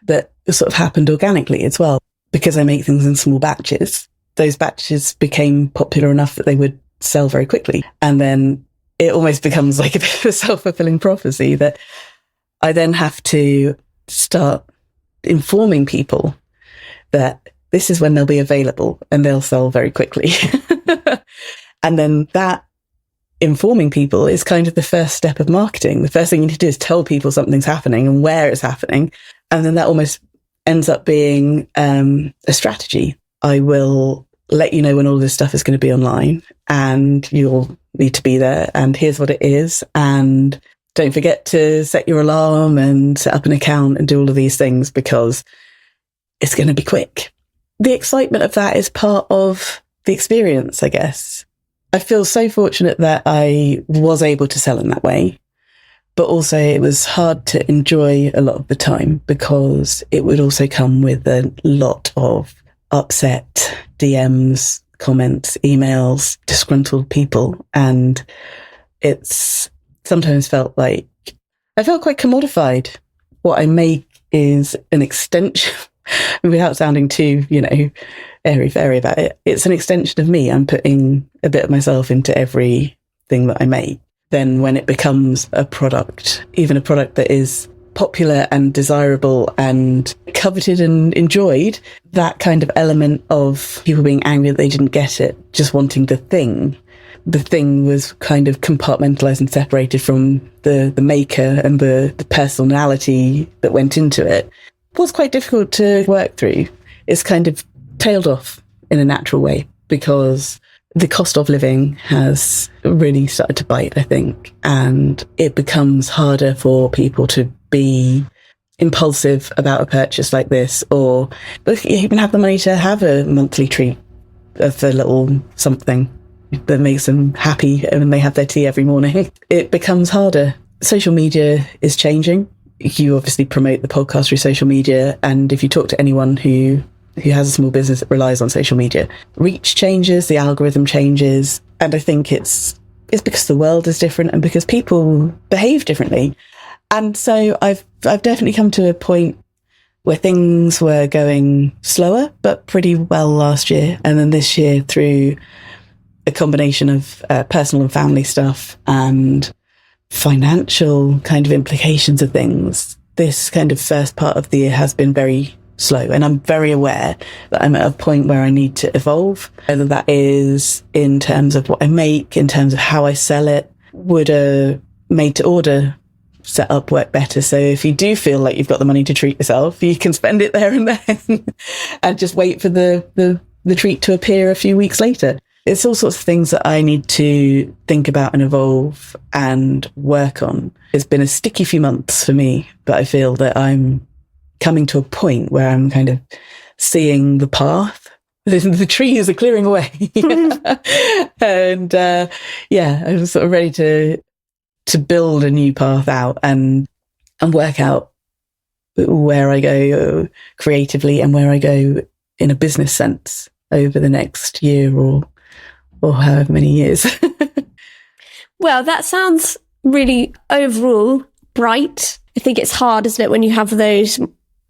that sort of happened organically as well. Because I make things in small batches, those batches became popular enough that they would sell very quickly. And then it almost becomes like a bit of a self-fulfilling prophecy that I then have to start informing people that this is when they'll be available and they'll sell very quickly. And then that informing people is kind of the first step of marketing. The first thing you need to do is tell people something's happening and where it's happening. And then that almost ends up being a strategy. I will let you know when all this stuff is going to be online and you'll need to be there. And here's what it is. And don't forget to set your alarm and set up an account and do all of these things because it's going to be quick. The excitement of that is part of the experience, I guess. I feel so fortunate that I was able to sell in that way, but also it was hard to enjoy a lot of the time because it would also come with a lot of upset DMs, comments, emails, disgruntled people. And it's sometimes felt like I felt quite commodified. What I make is an extension, without sounding too, airy-fairy about it. It's an extension of me. I'm putting a bit of myself into everything that I make. Then when it becomes a product, even a product that is popular and desirable and coveted and enjoyed, that kind of element of people being angry that they didn't get it, just wanting the thing was kind of compartmentalized and separated from the maker and the personality that went into it. It was quite difficult to work through. It's kind of tailed off in a natural way because the cost of living has really started to bite, I think, and it becomes harder for people to be impulsive about a purchase like this, or even have the money to have a monthly treat of a little something that makes them happy and they have their tea every morning. It becomes harder. Social media is changing. You obviously promote the podcast through social media, and if you talk to anyone who has a small business that relies on social media, reach changes, the algorithm changes, and I think it's because the world is different and because people behave differently. And so I've definitely come to a point where things were going slower but pretty well last year, and then this year, through a combination of personal and family stuff and financial kind of implications of things, this kind of first part of the year has been very slow, and I'm very aware that I'm at a point where I need to evolve, whether that is in terms of what I make, in terms of how I sell it. Would a made to order setup work better? So if you do feel like you've got the money to treat yourself, you can spend it there and then and just wait for the treat to appear a few weeks later. It's all sorts of things that I need to think about and evolve and work on. It's been a sticky few months for me, but I feel that I'm coming to a point where I'm kind of seeing the path. The trees are clearing away. And I'm sort of ready to build a new path out and work out where I go creatively and where I go in a business sense over the next year or however many years. Well, that sounds really overall bright. I think it's hard, isn't it, when you have those.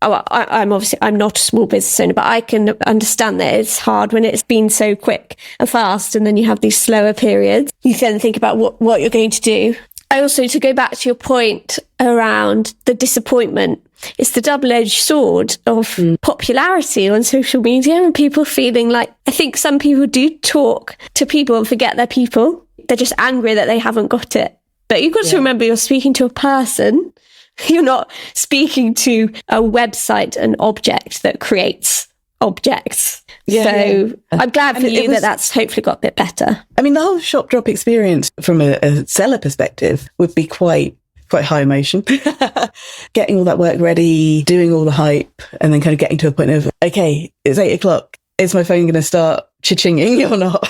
I'm not a small business owner, but I can understand that it's hard when it's been so quick and fast, and then you have these slower periods. You then think about what you're going to do. I also, to go back to your point around the disappointment, it's the double-edged sword of popularity on social media and people feeling like, I think some people do talk to people and forget they're people. They're just angry that they haven't got it. But you've got to remember you're speaking to a person. You're not speaking to a website, an object that creates objects. I'm glad for you that that's hopefully got a bit better. I mean, the whole shop drop experience from a seller perspective would be quite high emotion. Getting all that work ready, doing all the hype, and then kind of getting to a point of, okay, it's 8:00. Is my phone going to start cha-chinging or not?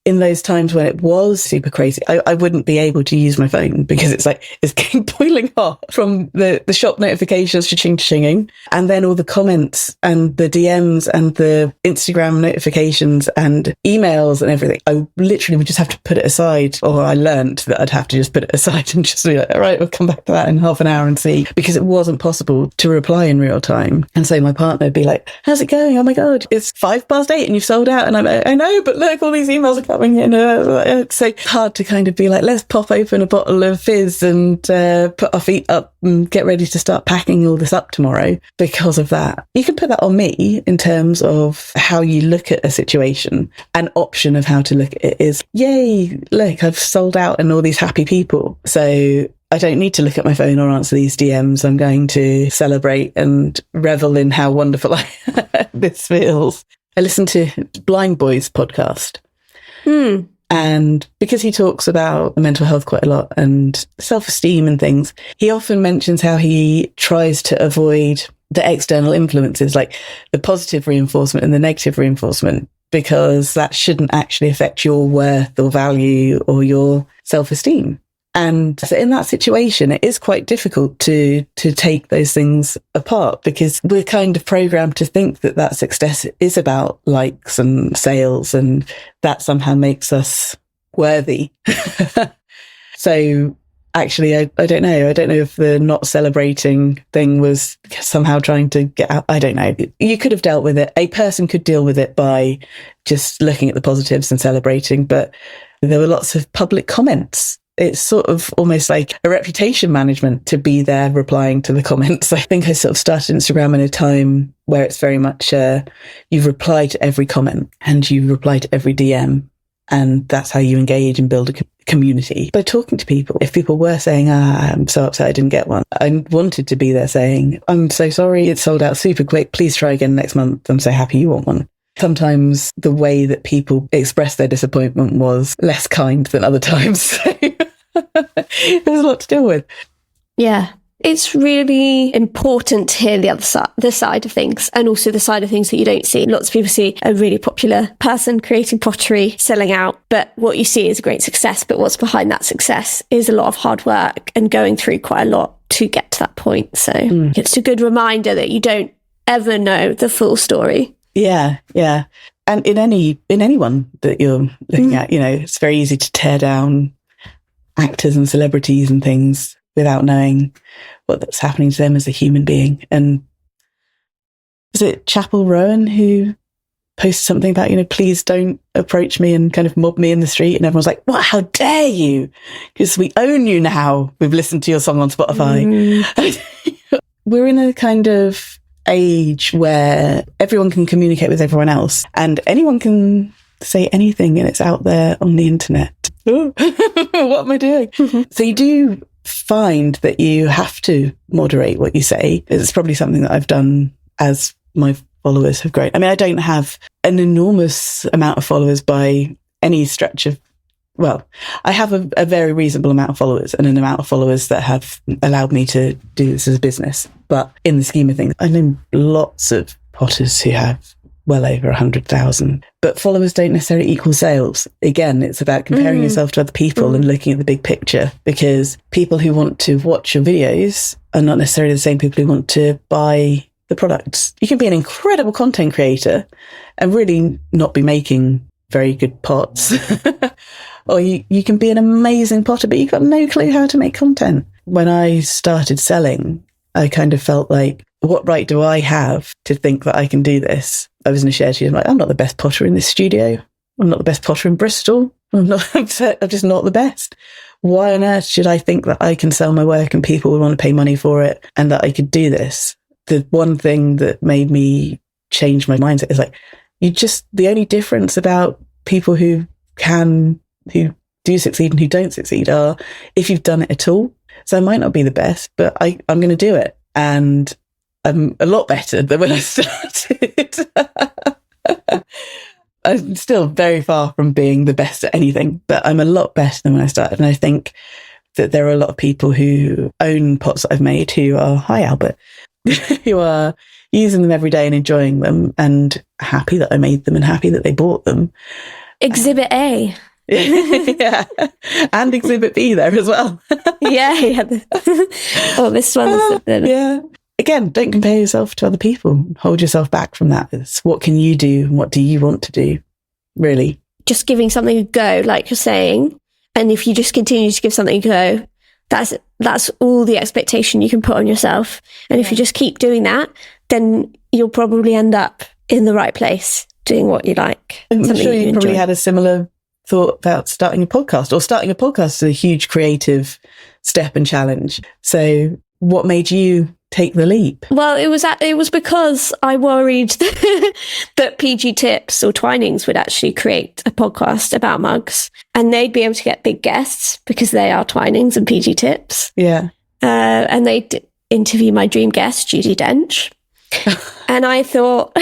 In those times when it was super crazy, I wouldn't be able to use my phone because it's getting boiling hot from the shop notifications cha-chinging, and then all the comments and the DMs and the Instagram notifications and emails and everything. I literally would just have to put it aside, or I learned that I'd have to just put it aside and just be like, all right, we'll come back to that in half an hour and see, because it wasn't possible to reply in real time. And so my partner would be like, how's it going? Oh my God, it's 8:05 and you've sold out. And I'm like, I know, but look, all these emails are coming in. It's so hard to kind of be like, let's pop open a bottle of fizz and put our feet up and get ready to start packing all this up tomorrow because of that. You can put that on me in terms of how you look at a situation. An option of how to look at it is, yay, look, I've sold out and all these happy people. So I don't need to look at my phone or answer these DMs. I'm going to celebrate and revel in how wonderful this feels. I listened to Blind Boy's podcast. And because he talks about mental health quite a lot and self-esteem and things, he often mentions how he tries to avoid the external influences, like the positive reinforcement and the negative reinforcement, because that shouldn't actually affect your worth or value or your self-esteem. And so in that situation, it is quite difficult to take those things apart, because we're kind of programmed to think that success is about likes and sales, and that somehow makes us worthy. So actually, I don't know. I don't know if the not celebrating thing was somehow trying to get out. I don't know. You could have dealt with it. A person could deal with it by just looking at the positives and celebrating, but there were lots of public comments. It's sort of almost like a reputation management to be there replying to the comments. I think I sort of started Instagram in a time where it's very much you reply to every comment and you reply to every DM, and that's how you engage and build a community. By talking to people, if people were saying, I'm so upset I didn't get one, I wanted to be there saying, I'm so sorry, it sold out super quick, please try again next month, I'm so happy you want one. Sometimes the way that people expressed their disappointment was less kind than other times. So there's a lot to deal with. Yeah. It's really important to hear the side of things, and also the side of things that you don't see. Lots of people see a really popular person creating pottery, selling out, but what you see is a great success. But what's behind that success is a lot of hard work and going through quite a lot to get to that point. So it's a good reminder that you don't ever know the full story. Yeah, yeah. And in anyone that you're looking at, it's very easy to tear down actors and celebrities and things without knowing what's happening to them as a human being. And is it Chapel Rowan who posted something about, please don't approach me and kind of mob me in the street? And everyone's like, what, how dare you? Because we own you now. We've listened to your song on Spotify. We're in a kind of age where everyone can communicate with everyone else, and anyone can say anything, and it's out there on the internet. What am I doing? So you do find that you have to moderate what you say. It's probably something that I've done as my followers have grown. I mean, I don't have an enormous amount of followers by any stretch of, well, I have a very reasonable amount of followers, and an amount of followers that have allowed me to do this as a business. But in the scheme of things, I know lots of potters who have well over 100,000. But followers don't necessarily equal sales. Again, it's about comparing yourself to other people and looking at the big picture, because people who want to watch your videos are not necessarily the same people who want to buy the products. You can be an incredible content creator and really not be making very good pots. Or you can be an amazing potter, but you've got no clue how to make content. When I started selling, I kind of felt like, what right do I have to think that I can do this? I was in a shared studio. I'm like, I'm not the best potter in this studio. I'm not the best potter in Bristol. I'm just not the best. Why on earth should I think that I can sell my work and people would want to pay money for it, and that I could do this? The one thing that made me change my mindset is like, the only difference about people who do succeed and who don't succeed are if you've done it at all. So I might not be the best, but I'm going to do it. And I'm a lot better than when I started. I'm still very far from being the best at anything, but I'm a lot better than when I started. And I think that there are a lot of people who own pots that I've made who are, hi Albert, who are using them every day and enjoying them and happy that I made them and happy that they bought them. Exhibit A. Yeah, and Exhibit B there as well. yeah. Oh, this one. Yeah. Again, don't compare yourself to other people. Hold yourself back from that. It's what can you do and what do you want to do, really? Just giving something a go, like you're saying. And if you just continue to give something a go, that's all the expectation you can put on yourself. And if you just keep doing that, then you'll probably end up in the right place doing what you like. I'm sure you probably had a similar thought about starting a podcast, or starting a podcast is a huge creative step and challenge. So what made you take the leap? Well, it was because I worried that PG Tips or Twinings would actually create a podcast about mugs, and they'd be able to get big guests because they are Twinings and PG Tips. Yeah. And they'd interview my dream guest, Judi Dench. And I thought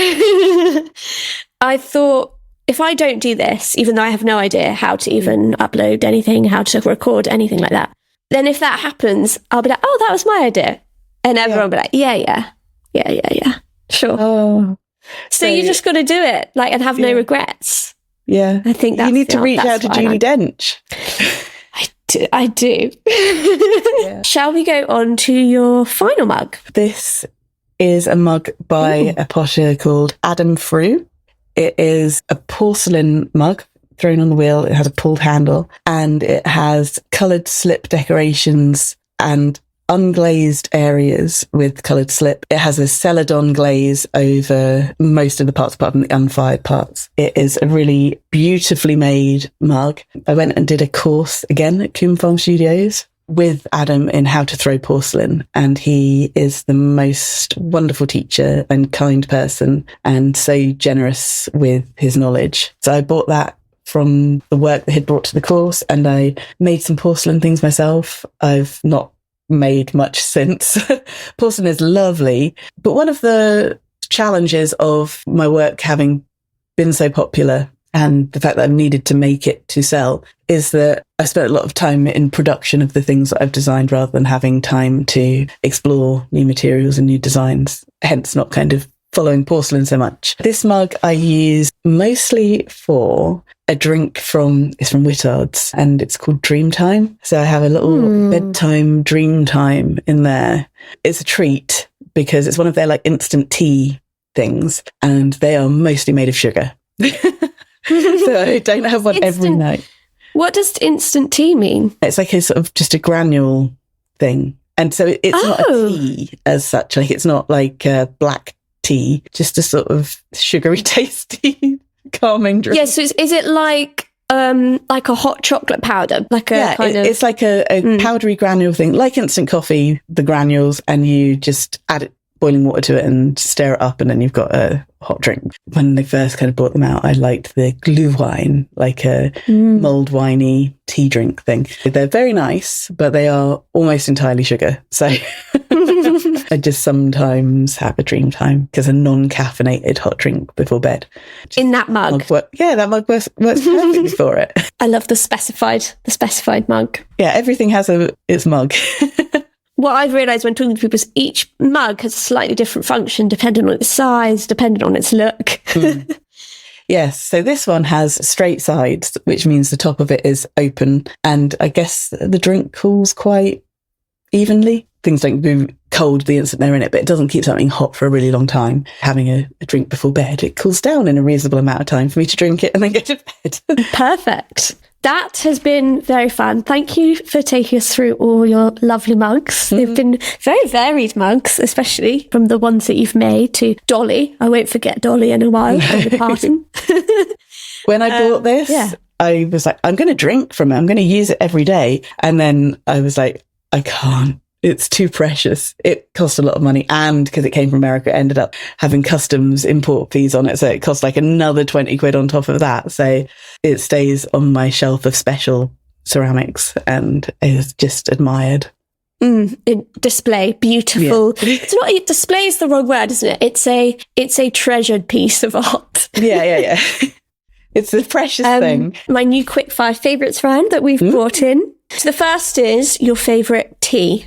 if I don't do this, even though I have no idea how to even upload anything, how to record anything like that, then if that happens, I'll be like, oh, that was my idea. And everyone will be like, yeah, sure. Oh. So you just got to do it, like, and have no regrets. Yeah. I think that's, you need to reach out to Julie Dench. I do. Yeah. Shall we go on to your final mug? This is a mug by a potter called Adam Frew. It is a porcelain mug thrown on the wheel. It has a pulled handle and it has coloured slip decorations and unglazed areas with coloured slip. It has a celadon glaze over most of the parts apart from the unfired parts. It is a really beautifully made mug. I went and did a course again at Coombe Farm Studios with Adam in how to throw porcelain, and he is the most wonderful teacher and kind person and so generous with his knowledge. So I bought that from the work that he'd brought to the course, and I made some porcelain things myself. I've not made much since. Porcelain is lovely, but one of the challenges of my work having been so popular and the fact that I've needed to make it to sell is that I spent a lot of time in production of the things that I've designed rather than having time to explore new materials and new designs, hence not kind of following porcelain so much. This mug I use mostly for a drink it's from Whittards, and it's called Dreamtime. So I have a little bedtime Dreamtime in there. It's a treat because it's one of their like instant tea things, and they are mostly made of sugar. So I don't have one every night. What does instant tea mean? It's like a sort of just a granule thing. And so it's not a tea as such. Like it's not like black tea, just a sort of sugary tasty calming drink. Yeah, so is it like a hot chocolate powder? Like a it's like a powdery granule thing, like instant coffee, the granules, and you just add boiling water to it and stir it up, and then you've got a hot drink. When they first kind of brought them out, I liked the glühwein, like a mulled winey tea drink thing. They're very nice, but they are almost entirely sugar. So I just sometimes have a Dreamtime because a non-caffeinated hot drink before bed. In that mug? That mug works perfectly for it. I love the specified mug. Yeah, everything has its mug. What I've realised when talking to people is each mug has a slightly different function depending on its size, depending on its look. Yes, so this one has straight sides, which means the top of it is open, and I guess the drink cools quite evenly. Things don't go cold the instant they're in it, but it doesn't keep something hot for a really long time. Having a drink before bed, it cools down in a reasonable amount of time for me to drink it and then go to bed. Perfect. That has been very fun. Thank you for taking us through all your lovely mugs. They've been very varied mugs, especially from the ones that you've made to Dolly. I won't forget Dolly in a while. Dolly Parton. When I bought this, I was like, I'm going to drink from it. I'm going to use it every day. And then I was like, I can't. It's too precious. It cost a lot of money. And because it came from America, it ended up having customs import fees on it. So it cost like another 20 quid on top of that. So it stays on my shelf of special ceramics and is just admired. Display, beautiful. Yeah. It's not, display is the wrong word, isn't it? It's a treasured piece of art. Yeah. It's a precious thing. My new quickfire favourites round that we've brought in. So the first is your favourite tea.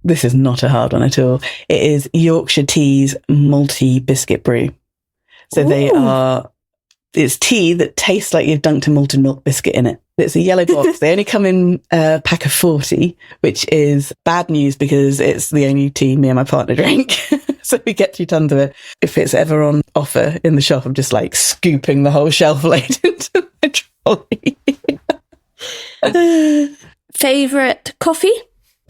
This is not a hard one at all. It is Yorkshire Tea's Malty Biscuit Brew. So it's tea that tastes like you've dunked a malted milk biscuit in it. It's a yellow box. They only come in a pack of 40, which is bad news because it's the only tea me and my partner drink. So we get 2 tons of it. If it's ever on offer in the shop, I'm just like scooping the whole shelf load into my trolley. Favourite coffee?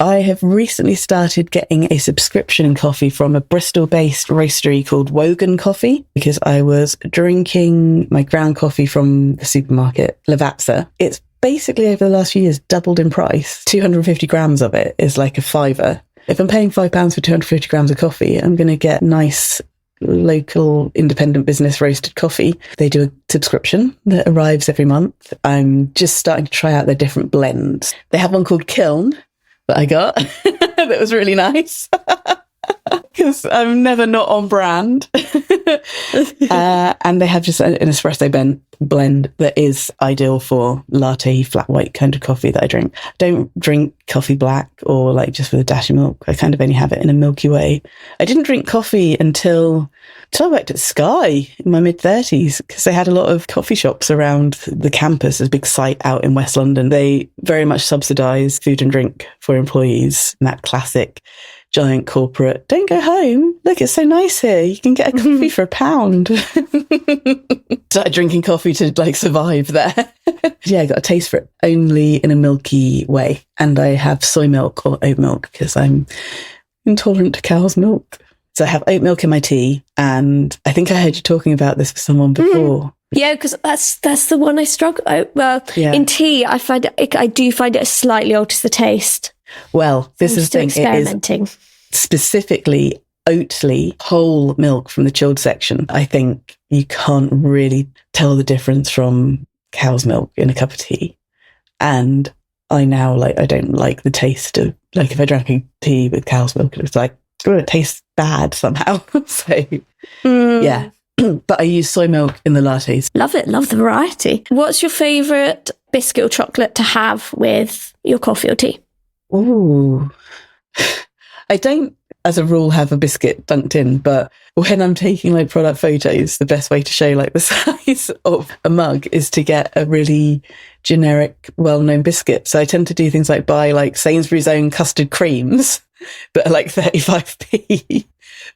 I have recently started getting a subscription in coffee from a Bristol-based roastery called Wogan Coffee because I was drinking my ground coffee from the supermarket, Lavazza. It's basically over the last few years doubled in price. 250 grams of it is like a £5. If I'm paying £5 for 250 grams of coffee, I'm going to get nice local independent business roasted coffee. They do a subscription that arrives every month. I'm just starting to try out their different blends. They have one called Kiln that I got that was really nice. because I'm never not on brand. And they have just an espresso blend that is ideal for latte, flat white kind of coffee that I drink. I don't drink coffee black or like just with a dash of milk. I kind of only have it in a milky way. I didn't drink coffee until I worked at Sky in my mid-30s, because they had a lot of coffee shops around the campus. There's a big site out in West London. They very much subsidise food and drink for employees, and that classic giant corporate, don't go home, look, it's so nice here, you can get a coffee for £1. Started drinking coffee to like survive there. Yeah, I got a taste for it only in a milky way, and I have soy milk or oat milk because I'm intolerant to cow's milk. So I have oat milk in my tea, and I think I heard you talking about this with someone before. Yeah, because that's the one I struggle. In tea, I do find it slightly alters the taste. Well, this is the thing. Experimenting. It is specifically Oatly whole milk from the chilled section. I think you can't really tell the difference from cow's milk in a cup of tea. And I now I don't like the taste of, like, if I drank a tea with cow's milk, it was like, oh, it tastes bad somehow. So, yeah. But I use soy milk in the lattes. Love it. Love the variety. What's your favourite biscuit or chocolate to have with your coffee or tea? Ooh. I don't, as a rule, have a biscuit dunked in, but when I'm taking like product photos, the best way to show like the size of a mug is to get a really generic, well-known biscuit. So I tend to do things like buy like Sainsbury's own custard creams, but are like 35p,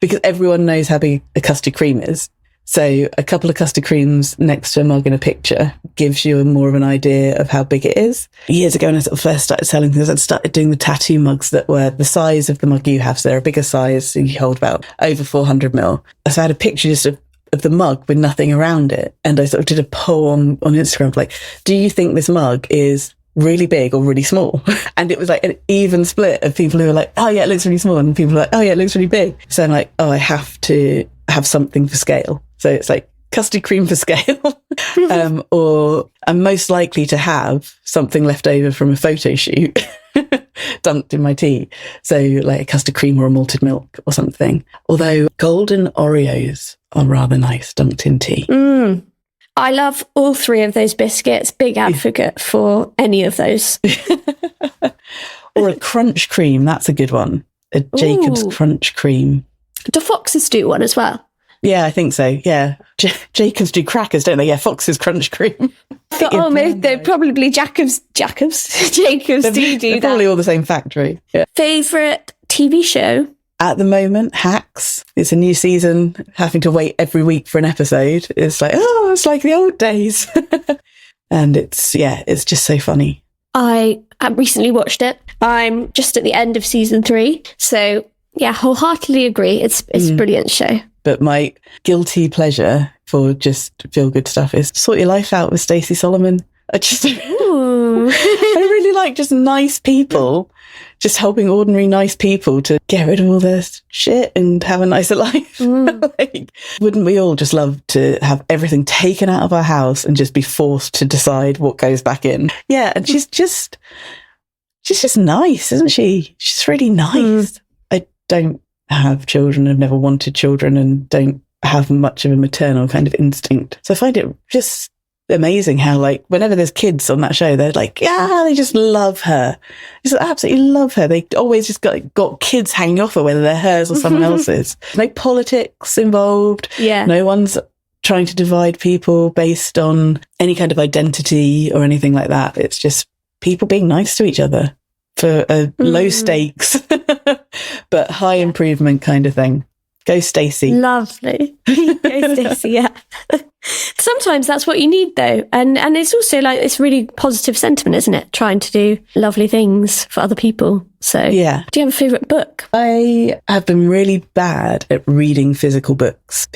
because everyone knows how big a custard cream is. So a couple of custard creams next to a mug in a picture gives you more of an idea of how big it is. Years ago, when I sort of first started selling things, I started doing the tattoo mugs that were the size of the mug you have. So they're a bigger size, so you hold about over 400ml. So I had a picture just of the mug with nothing around it. And I sort of did a poll on Instagram, like, do you think this mug is really big or really small? And it was like an even split of people who were like, oh yeah, it looks really small, and people were like, oh yeah, it looks really big. So I'm like, oh, I have to have something for scale. So it's like custard cream for scale, or I'm most likely to have something left over from a photo shoot dumped in my tea. So like a custard cream or a malted milk or something. Although golden Oreos are rather nice dumped in tea. I love all three of those biscuits. Big advocate for any of those. Or a crunch cream. That's a good one. A Jacob's crunch cream. Do Foxes do one as well? Yeah, I think so. Yeah. Jacobs do crackers, don't they? Yeah, Fox's crunch cream. They're probably Jacobs do that. Probably all the same factory. Yeah. Favourite TV show? At the moment, Hacks. It's a new season, having to wait every week for an episode. It's like, oh, it's like the old days. And it's just so funny. I recently watched it. I'm just at the end of season 3. So yeah, wholeheartedly agree. It's a brilliant show. But my guilty pleasure for just feel good stuff is Sort Your Life Out with Stacey Solomon. I really like just nice people, just helping ordinary nice people to get rid of all their shit and have a nicer life. Like, wouldn't we all just love to have everything taken out of our house and just be forced to decide what goes back in? Yeah, and she's just nice, isn't she? She's really nice. I don't have children, I've never wanted children, and don't have much of a maternal kind of instinct. So I find it just amazing how, like, whenever there's kids on that show, they're like, yeah, they just love her. Just absolutely love her. They always just got kids hanging off her, whether they're hers or someone else's. No politics involved. Yeah. No one's trying to divide people based on any kind of identity or anything like that. It's just people being nice to each other for a low stakes but high improvement kind of thing. Go Stacey. Lovely. Go Stacey, yeah. Sometimes that's what you need, though. And it's also like, it's really positive sentiment, isn't it? Trying to do lovely things for other people. So yeah. Do you have a favourite book? I have been really bad at reading physical books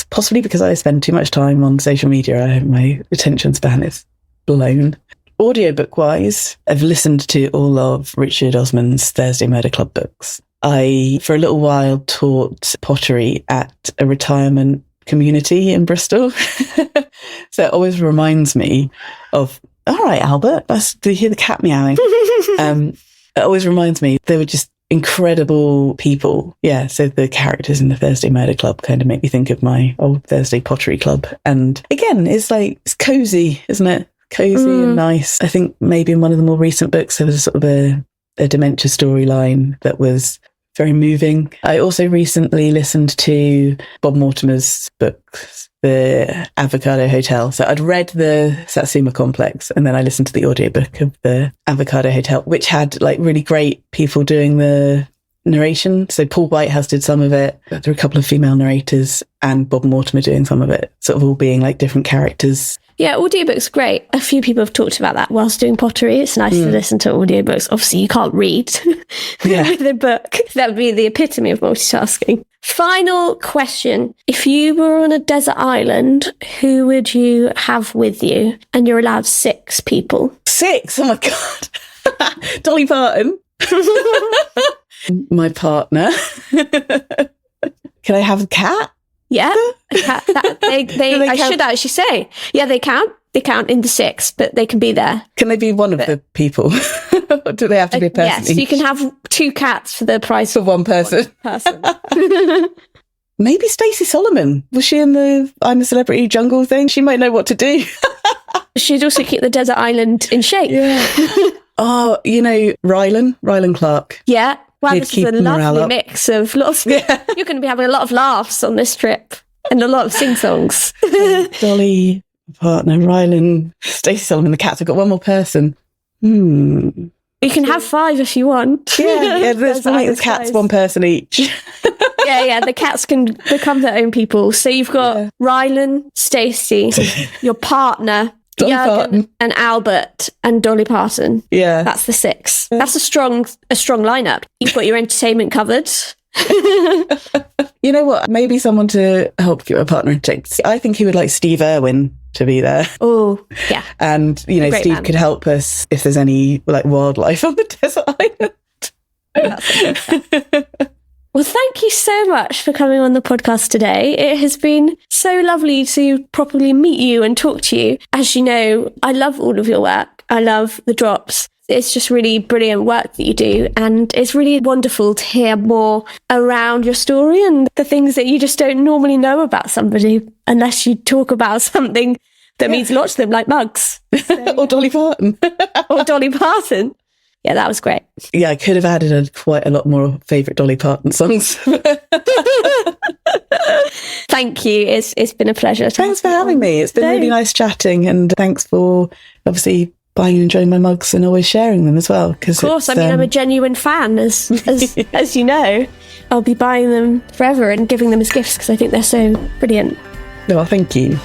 possibly because I spend too much time on social media. My attention span is blown. Audiobook wise, I've listened to all of Richard Osman's Thursday Murder Club books. I, for a little while, taught pottery at a retirement community in Bristol. So it always reminds me of, all right, Albert, do you hear the cat meowing? It always reminds me, they were just incredible people. Yeah, so the characters in the Thursday Murder Club kind of make me think of my old Thursday Pottery Club. And again, it's cozy, isn't it? Cozy and nice. I think maybe in one of the more recent books there was sort of a dementia storyline that was very moving. I also recently listened to Bob Mortimer's book, The Avocado Hotel. So I'd read the Satsuma Complex and then I listened to the audiobook of The Avocado Hotel, which had like really great people doing the narration. So Paul Whitehouse did some of it. There were a couple of female narrators and Bob Mortimer doing some of it, sort of all being like different characters. Yeah, audiobooks are great. A few people have talked about that whilst doing pottery. It's nice to listen to audiobooks. Obviously, you can't read with a book. That would be the epitome of multitasking. Final question. If you were on a desert island, who would you have with you? And you're allowed 6 people. 6? Oh my God. Dolly Parton. My partner. Can I have a cat? Yeah, I should actually say. Yeah, they count. They count in the 6, but they can be there. Can they be one of the people? Or do they have to be a person? Yes, you can have 2 cats for the price of one person. Maybe Stacey Solomon. Was she in the I'm a Celebrity Jungle thing? She might know what to do. She'd also keep the desert island in shape. Yeah. Oh, Rylan Clark. Yeah. Wow, this is a lovely mix of lots. You're going to be having a lot of laughs on this trip and a lot of sing-songs. Dolly, partner, Rylan, Stacey Solomon, the cats. I've got one more person. You can have 5 if you want. Yeah, let's make the cats one person each. Yeah, the cats can become their own people. So you've got Rylan, Stacey, your partner, Dolly Parton, and Albert, and Dolly Parton. Yeah, that's the 6. That's a strong lineup. You've got your entertainment covered. You know what? Maybe someone to help keep a partner in check. I think he would like Steve Irwin to be there. Oh, yeah. And Steve could help us if there's any like wildlife on the desert island. Well, thank you so much for coming on the podcast today. It has been so lovely to properly meet you and talk to you. As you know, I love all of your work. I love the drops. It's just really brilliant work that you do. And it's really wonderful to hear more around your story and the things that you just don't normally know about somebody unless you talk about something that means a lot to them, like mugs. So, or Dolly Parton. Or Dolly Parton. Yeah, that was great. Yeah, I could have added quite a lot more favourite Dolly Parton songs. Thank you. It's been a pleasure. Thanks for having me. It's been really nice chatting, and thanks for obviously buying and enjoying my mugs and always sharing them as well. Of course, I'm a genuine fan, as you know. I'll be buying them forever and giving them as gifts because I think they're so brilliant. Oh, thank you.